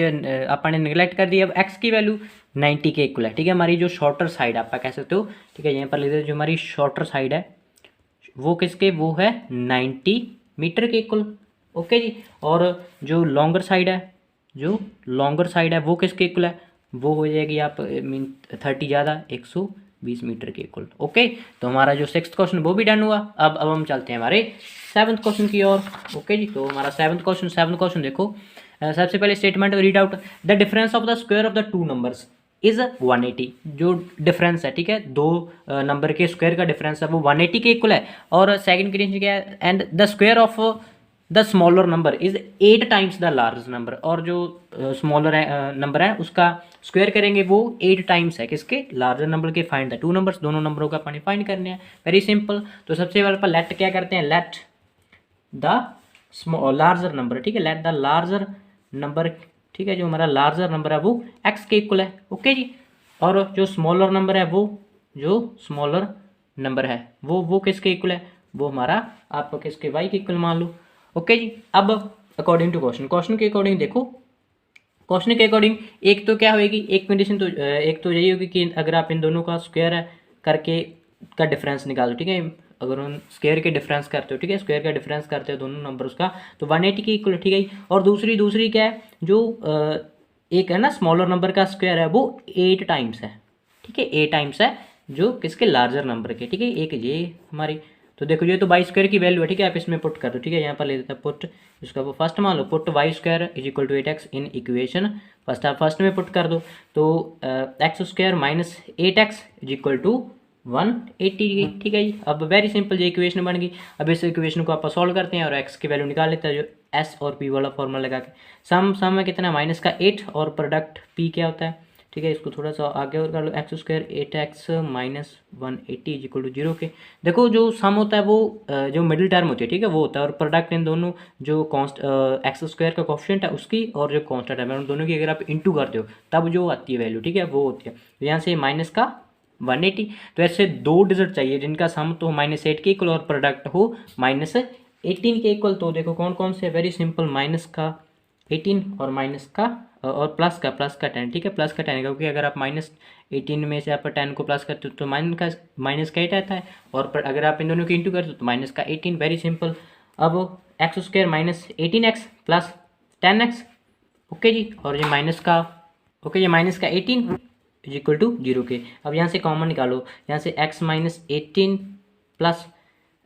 [SPEAKER 1] अपन ने नेग्लेक्ट कर दिया। अब एक्स की वैल्यू 90 के इक्वल है, ठीक है, हमारी जो शॉर्टर साइड आप कह सकते हो, ठीक है, यहाँ पर लिख दो जो हमारी शॉर्टर साइड है वो किसके, वो है 90 मीटर के इक्वल। ओके जी, और जो लॉन्गर साइड है, जो लॉन्गर साइड है वो किसके इक्वल है, वो हो जाएगी आप मीन 30 ज़्यादा 120 मीटर के इक्वल। ओके, तो हमारा जो 6th क्वेश्चन वो भी डन हुआ। अब हम चलते हैं हमारे 7th क्वेश्चन की ओर। ओके जी, तो हमारा 7th क्वेश्चन देखो, सबसे पहले statement read out, the difference of the square of the two numbers is 180। जो डिफरेंस है, ठीक है, दो नंबर के स्क्वायर का डिफरेंस है वो 180 के इक्वल है। और सेकंड कंडीशन क्या है, and the square of the smaller number is 8 times the large number. और जो स्मॉलर नंबर है उसका स्क्वायर करेंगे वो 8 टाइम्स है किसके, लार्जर नंबर के। फाइंड द टू नंबर्स, दोनों नंबरों का पानी फाइंड करने हैं, वेरी सिंपल। तो सबसे पहले पर लेट क्या करते हैं, लेट द लार्जर नंबर, ठीक है, लेट द लार्जर नंबर, ठीक है, जो हमारा लार्जर नंबर है वो x के इक्वल है। ओके जी, और जो स्मॉलर नंबर है वो, जो स्मॉलर नंबर है वो किसके इक्वल है, वो हमारा आप किसके y के इक्वल मान लो। ओके जी, अब अकॉर्डिंग टू क्वेश्चन के अकॉर्डिंग देखो, क्वेश्चन के अकॉर्डिंग एक तो क्या होएगी, एक कंडीशन तो एक तो यही होगी कि अगर आप इन दोनों का स्क्वायर है करके का डिफरेंस निकालो, ठीक है, अगर उन स्क्वायर के डिफरेंस करते हो, ठीक है, स्क्वायर का डिफरेंस करते हो दोनों नंबर्स का, तो 180 के इक्वल, ठीक है। और दूसरी क्या है, जो एक है ना स्मॉलर नंबर का स्क्वायर है वो 8 टाइम्स है, ठीक है, 8 टाइम्स है जो किसके, लार्जर नंबर के, ठीक है, एक ये हमारी। तो देखो ये तो वाई स्क्वायर की वैल्यू है, ठीक है, आप इसमें पुट कर दो, ठीक है, यहाँ पर ले देता है पुट, इसका वो फर्स्ट मान लो, put y square is equal to 8x in equation first, आप फर्स्ट में पुट कर दो। तो x square minus 8x is equal to 180, ठीक है जी। अब वेरी सिंपल ये इक्वेशन बन गई। अब इस इक्वेशन को आप सॉल्व करते हैं और एक्स की वैल्यू निकाल लेते हैं, जो एस और पी वाला फॉर्मूला लगा के। सम में कितना, माइनस का 8 और प्रोडक्ट पी क्या होता है, ठीक है, इसको थोड़ा सा आगे और कर लो, x square 8x minus 180 is equal to 0 के। देखो जो सम होता है वो जो मिडिल टर्म होती है, ठीक है, वो होता है, और प्रोडक्ट इन दोनों जो एक्स स्क्वायर का कोफिशिएंट है उसकी और जो कांस्टेंट है उन दोनों की अगर आप इंटू करते हो तब जो आती है वैल्यू, ठीक है, वो होती है। तो यहाँ से माइनस का 180, तो ऐसे दो डिजिट चाहिए जिनका सम तो -8 के इक्वल और प्रोडक्ट हो -18 के इक्वल। तो देखो कौन कौन से, वेरी सिंपल, माइनस का 18 और माइनस का और प्लस का 10, ठीक है, प्लस का 10, क्योंकि अगर आप -18 में से आप 10 को प्लस करते हो तो माइनस का 8 आता है, और अगर आप इन दोनों की इंटू करते हो तो माइनस का 18, वेरी सिंपल। अब x square minus 18x plus 10x, okay ji, और ये माइनस का, ओके, ये माइनस का 18 इज इक्वल टू 0 के। अब यहाँ से कॉमन निकालो, यहाँ से x माइनस 18 प्लस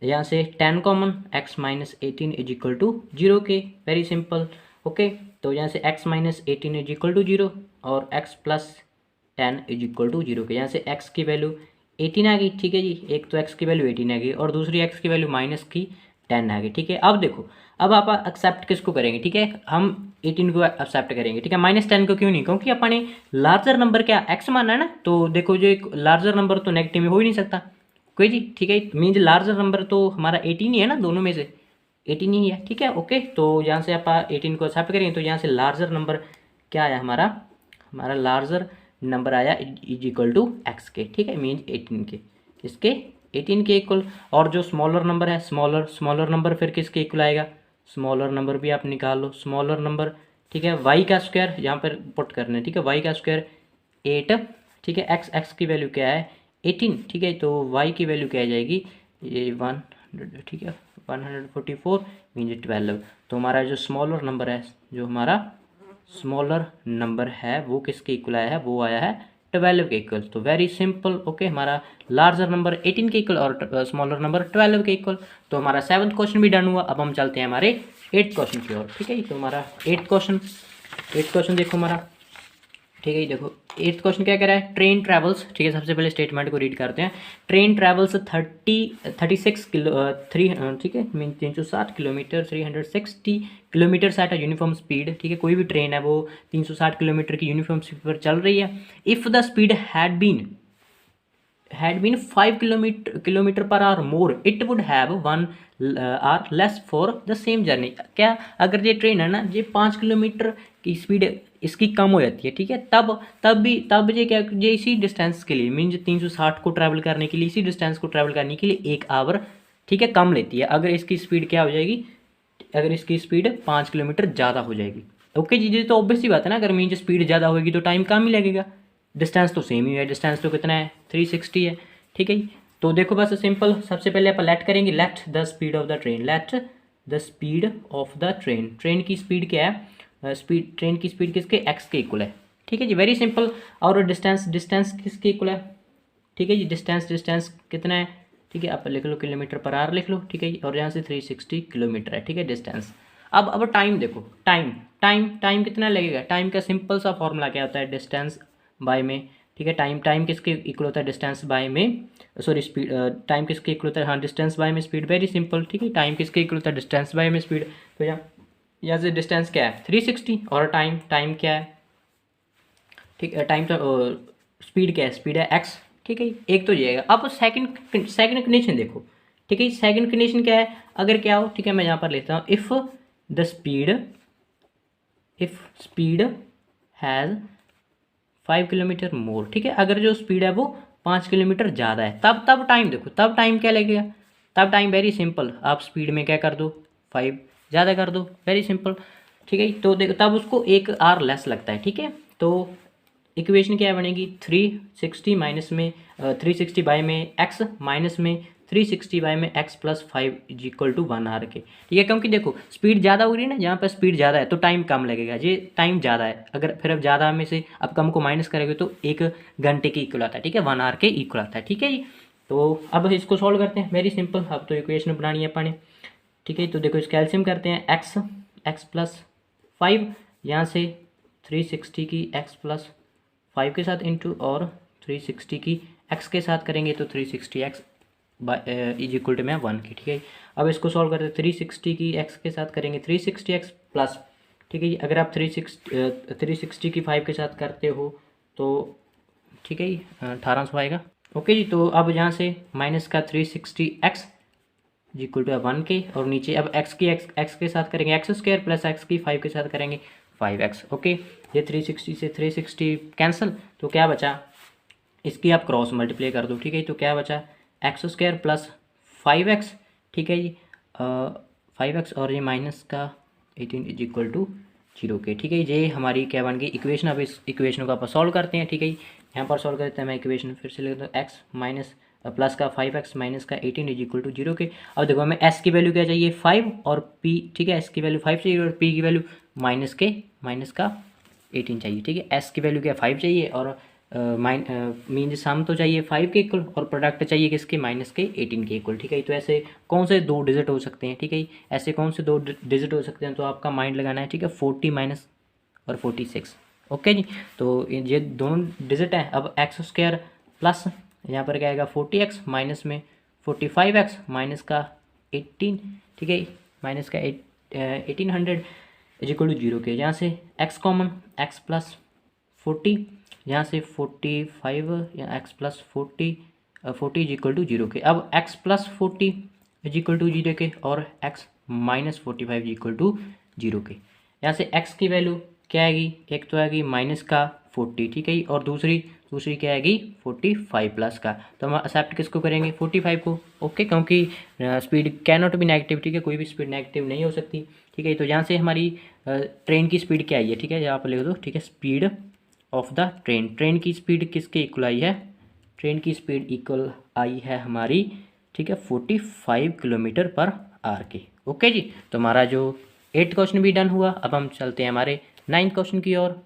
[SPEAKER 1] यहाँ से 10 common, x minus 18 is equal to 0 के, वेरी सिंपल। ओके, तो यहाँ से x minus 18 is equal to 0 और x plus 10 is equal to 0 के। यहाँ से x की वैल्यू 18 आ गई, ठीक है जी, एक तो x की वैल्यू 18 आ गई और दूसरी x की वैल्यू माइनस की 10 आ गई, ठीक है। अब देखो, अब आप एक्सेप्ट किसको करेंगे, ठीक है, हम 18 को एक्सेप्ट करेंगे, ठीक है, -10 को क्यों नहीं, क्योंकि अपने लार्जर नंबर क्या x माना है ना। तो देखो जो एक लार्जर नंबर तो नेगेटिव में हो ही नहीं सकता कोई जी, ठीक है, मीन्स लार्जर नंबर तो हमारा 18 ही है ना, दोनों में से 18 ही है, ठीक है। ओके, तो यहाँ से आप 18 को एक्सेप्ट करेंगे तो यहाँ से लार्जर नंबर क्या आया, हमारा लार्जर नंबर आया इज इक्वल टू एक्स के, ठीक है, मीन्स 18 के, किसके, 18 के इक्वल। और जो स्मॉलर नंबर है, स्मॉलर नंबर फिर किसके इक्वल आएगा, स्मॉलर नंबर भी आप निकाल लो, स्मॉलर नंबर, ठीक है, वाई का स्क्वायर यहाँ पर पुट करना है, ठीक है, वाई का स्क्वायर 8, ठीक है, एक्स की वैल्यू क्या है 18, ठीक है, तो वाई की वैल्यू क्या आ जाएगी, ये 100, ठीक है, 144 मीन्स 12। तो हमारा जो स्मॉलर नंबर है, जो हमारा स्मॉलर नंबर है वो किसके इक्वल आया है, वो आया है 12 के इक्वल। तो वेरी सिंपल, ओके, हमारा लार्जर नंबर 18 के इक्वल और स्मॉलर नंबर 12 के इक्वल। तो हमारा 7th क्वेश्चन भी डन हुआ। अब हम चलते हैं हमारे 8th क्वेश्चन की ओर, ठीक है। तो हमारा 8th क्वेश्चन देखो हमारा, ठीक है, देखो 8th क्वेश्चन क्या कह रहा है, ट्रेन ट्रैवल्स, ठीक है, सबसे पहले स्टेटमेंट को रीड करते हैं। ट्रेन ट्रैवल्स 36 किलो 3, ठीक है, mean 360 kilometre 360 kilometre at a uniform speed, ठीक है, कोई भी ट्रेन है वो 360 किलोमीटर की यूनिफॉर्म स्पीड पर चल रही है। If the speed had been had been 5 kilometre per hour more it would have 1 hour less for the same journey. क्या, अगर ये ट्रेन है ना, ये 5 किलोमीटर की स्पीड इसकी कम हो जाती है, ठीक है, तब ये क्या, ये इसी डिस्टेंस के लिए मीन 360 को ट्रैवल करने के लिए, इसी डिस्टेंस को ट्रैवल करने के लिए 1 आवर, ठीक है, कम लेती है। अगर इसकी स्पीड क्या हो जाएगी, अगर इसकी स्पीड 5 किलोमीटर ज़्यादा हो जाएगी। ओके जी, तो ऑब्वियस सी बात है ना, अगर मीन स्पीड ज़्यादा होगी तो टाइम कम ही लगेगा। डिस्टेंस तो सेम ही है, डिस्टेंस तो कितना है, 360 है, ठीक है जी। तो देखो बस सिंपल, सबसे पहले आप लेट करेंगे, let the speed of the train, let the speed of the train, train की स्पीड क्या है, स्पीड, ट्रेन की स्पीड किसके, एक्स के इक्वल है, ठीक है जी, वेरी सिंपल। और डिस्टेंस, डिस्टेंस किसके इक्वल है, ठीक है जी, डिस्टेंस, डिस्टेंस कितना है, ठीक है, आप लिख लो किलोमीटर पर आवर लिख लो, ठीक है जी, और यहाँ से 360 किलोमीटर है, ठीक है, डिस्टेंस। अब टाइम देखो, टाइम टाइम टाइम कितना लगेगा, टाइम का सिंपल सा फॉर्मूला क्या होता है, डिस्टेंस बाय में, ठीक है, टाइम टाइम किसके इक्वल होता है, डिस्टेंस बाय में, सॉरी स्पीड, टाइम किसके इक्वल होता है, हाँ, डिस्टेंस बाय में स्पीड, वेरी सिंपल, ठीक है, टाइम किसके इक्वल होता है, डिस्टेंस बाय में स्पीड। तो यहाँ से डिस्टेंस क्या है, 360, और टाइम, टाइम क्या है, ठीक है, टाइम तो स्पीड क्या है, स्पीड है एक्स, ठीक है, एक तो ये आएगा। अब सेकंड कंडीशन देखो, ठीक है, सेकंड कंडीशन क्या है, अगर क्या हो, ठीक है, मैं यहाँ पर लेता हूँ, इफ़ स्पीड हैज़ 5 किलोमीटर मोर, ठीक है, अगर जो स्पीड है वो 5 किलोमीटर ज़्यादा है, तब टाइम देखो, तब टाइम क्या लगेगा, तब टाइम वेरी सिंपल, आप स्पीड में क्या कर दो, 5 ज़्यादा कर दो, वेरी सिंपल, ठीक है। तो देखो तब उसको 1 आवर लेस लगता है, ठीक है। तो इक्वेशन क्या बनेगी, 360 माइनस में 360 बाय में एक्स माइनस में 360 बाय में x plus 5 is equal to 1 hour के, ठीक है, क्योंकि देखो स्पीड ज़्यादा हो रही है ना, जहाँ पर स्पीड ज़्यादा है तो टाइम कम लगेगा, ये टाइम ज़्यादा है, अगर फिर अब ज़्यादा में से अब कम को माइनस करेंगे तो 1 घंटे के इक्वल आता है, ठीक है, 1 आवर के इक्वल आता है, ठीक है जी। तो अब इसको सॉल्व करते हैं, वेरी सिंपल, अब तो इक्वेशन बनानी है अपने, ठीक है। तो देखो इसका एलसीएम करते हैं, एक्स प्लस 5, यहाँ से 360 की एक्स प्लस 5 के साथ इंटू और 360 की एक्स के साथ करेंगे तो 360 एक्स इज इक्वल टू में 1 की, ठीक है। अब इसको सॉल्व करते हैं, 360 की एक्स के साथ करेंगे 360 एक्स प्लस, ठीक है जी, अगर आप 360 की 5 के साथ करते हो तो ठीक है जी 1800 आएगा। ओके जी, तो अब यहाँ से माइनस का 360 एक्स इक्वल टू 1 के, और नीचे अब एक्स के साथ करेंगे एक्स स्क्वायर प्लस एक्स की 5 के साथ करेंगे 5x। ओके, ये 360 से 360 कैंसिल, तो क्या बचा, इसकी आप क्रॉस मल्टीप्लाई कर दो, ठीक है। तो क्या बचा, एक्स स्क्वायर प्लस 5x, ठीक है जी, 5x और ये माइनस का 18 इज इक्वल टू 0 के, ठीक है। ये हमारी क्या बन गई इक्वेशन। अब इस इक्वेशन को आप सॉल्व करते हैं, ठीक है। यहाँ पर सॉल्व करते हैं, मैं इक्वेशन फिर से लिख दूँ, एक्स माइनस प्लस का 5x माइनस का 18 इज इक्वल टू 0 के। अब देखो हमें s की वैल्यू क्या चाहिए 5 और p, ठीक है, s की वैल्यू 5 चाहिए और p की वैल्यू माइनस का 18 चाहिए, ठीक है। s की वैल्यू क्या 5 चाहिए और मीन सम तो चाहिए 5 के इक्वल और प्रोडक्ट चाहिए किसके, माइनस के 18 के इक्वल, ठीक है। तो ऐसे कौन से दो डिजिट हो सकते हैं, ठीक है, ऐसे कौन से दो डिजिट हो सकते हैं, तो आपका माइंड लगाना है, ठीक है। 40 माइनस और 46, ओके जी। तो ये दोनों डिजिट हैं। अब एक्स स्क्वायर प्लस यहाँ पर क्या आएगा 40x माइनस में 45x माइनस का 18, ठीक है, माइनस का 1800 इज इक्वल टू 0 के। यहाँ से x कॉमन, x प्लस 40, यहाँ से 45 या x plus 40 is equal to 0 के। अब x plus 40 is equal to 0 के और x minus 45 is equal to 0 के। यहाँ से x की वैल्यू क्या आएगी, एक तो आएगी माइनस का 40, ठीक है, और दूसरी क्या आएगी 45 प्लस का। तो हम एक्सेप्ट किसको करेंगे 45 को, ओके, क्योंकि speed can not be negative, ठीक है, कोई भी स्पीड नेगेटिव नहीं हो सकती, ठीक है। तो यहाँ से हमारी ट्रेन की स्पीड क्या आई है, ठीक है, यहाँ पर लिख दो, ठीक है, स्पीड ऑफ द ट्रेन की स्पीड किसके इक्वल आई है, ट्रेन की स्पीड इक्वल आई है हमारी, ठीक है, 45 किलोमीटर पर आवर के, ओके जी। तो हमारा जो 8th क्वेश्चन भी डन हुआ। अब हम चलते हैं हमारे 9th क्वेश्चन की ओर।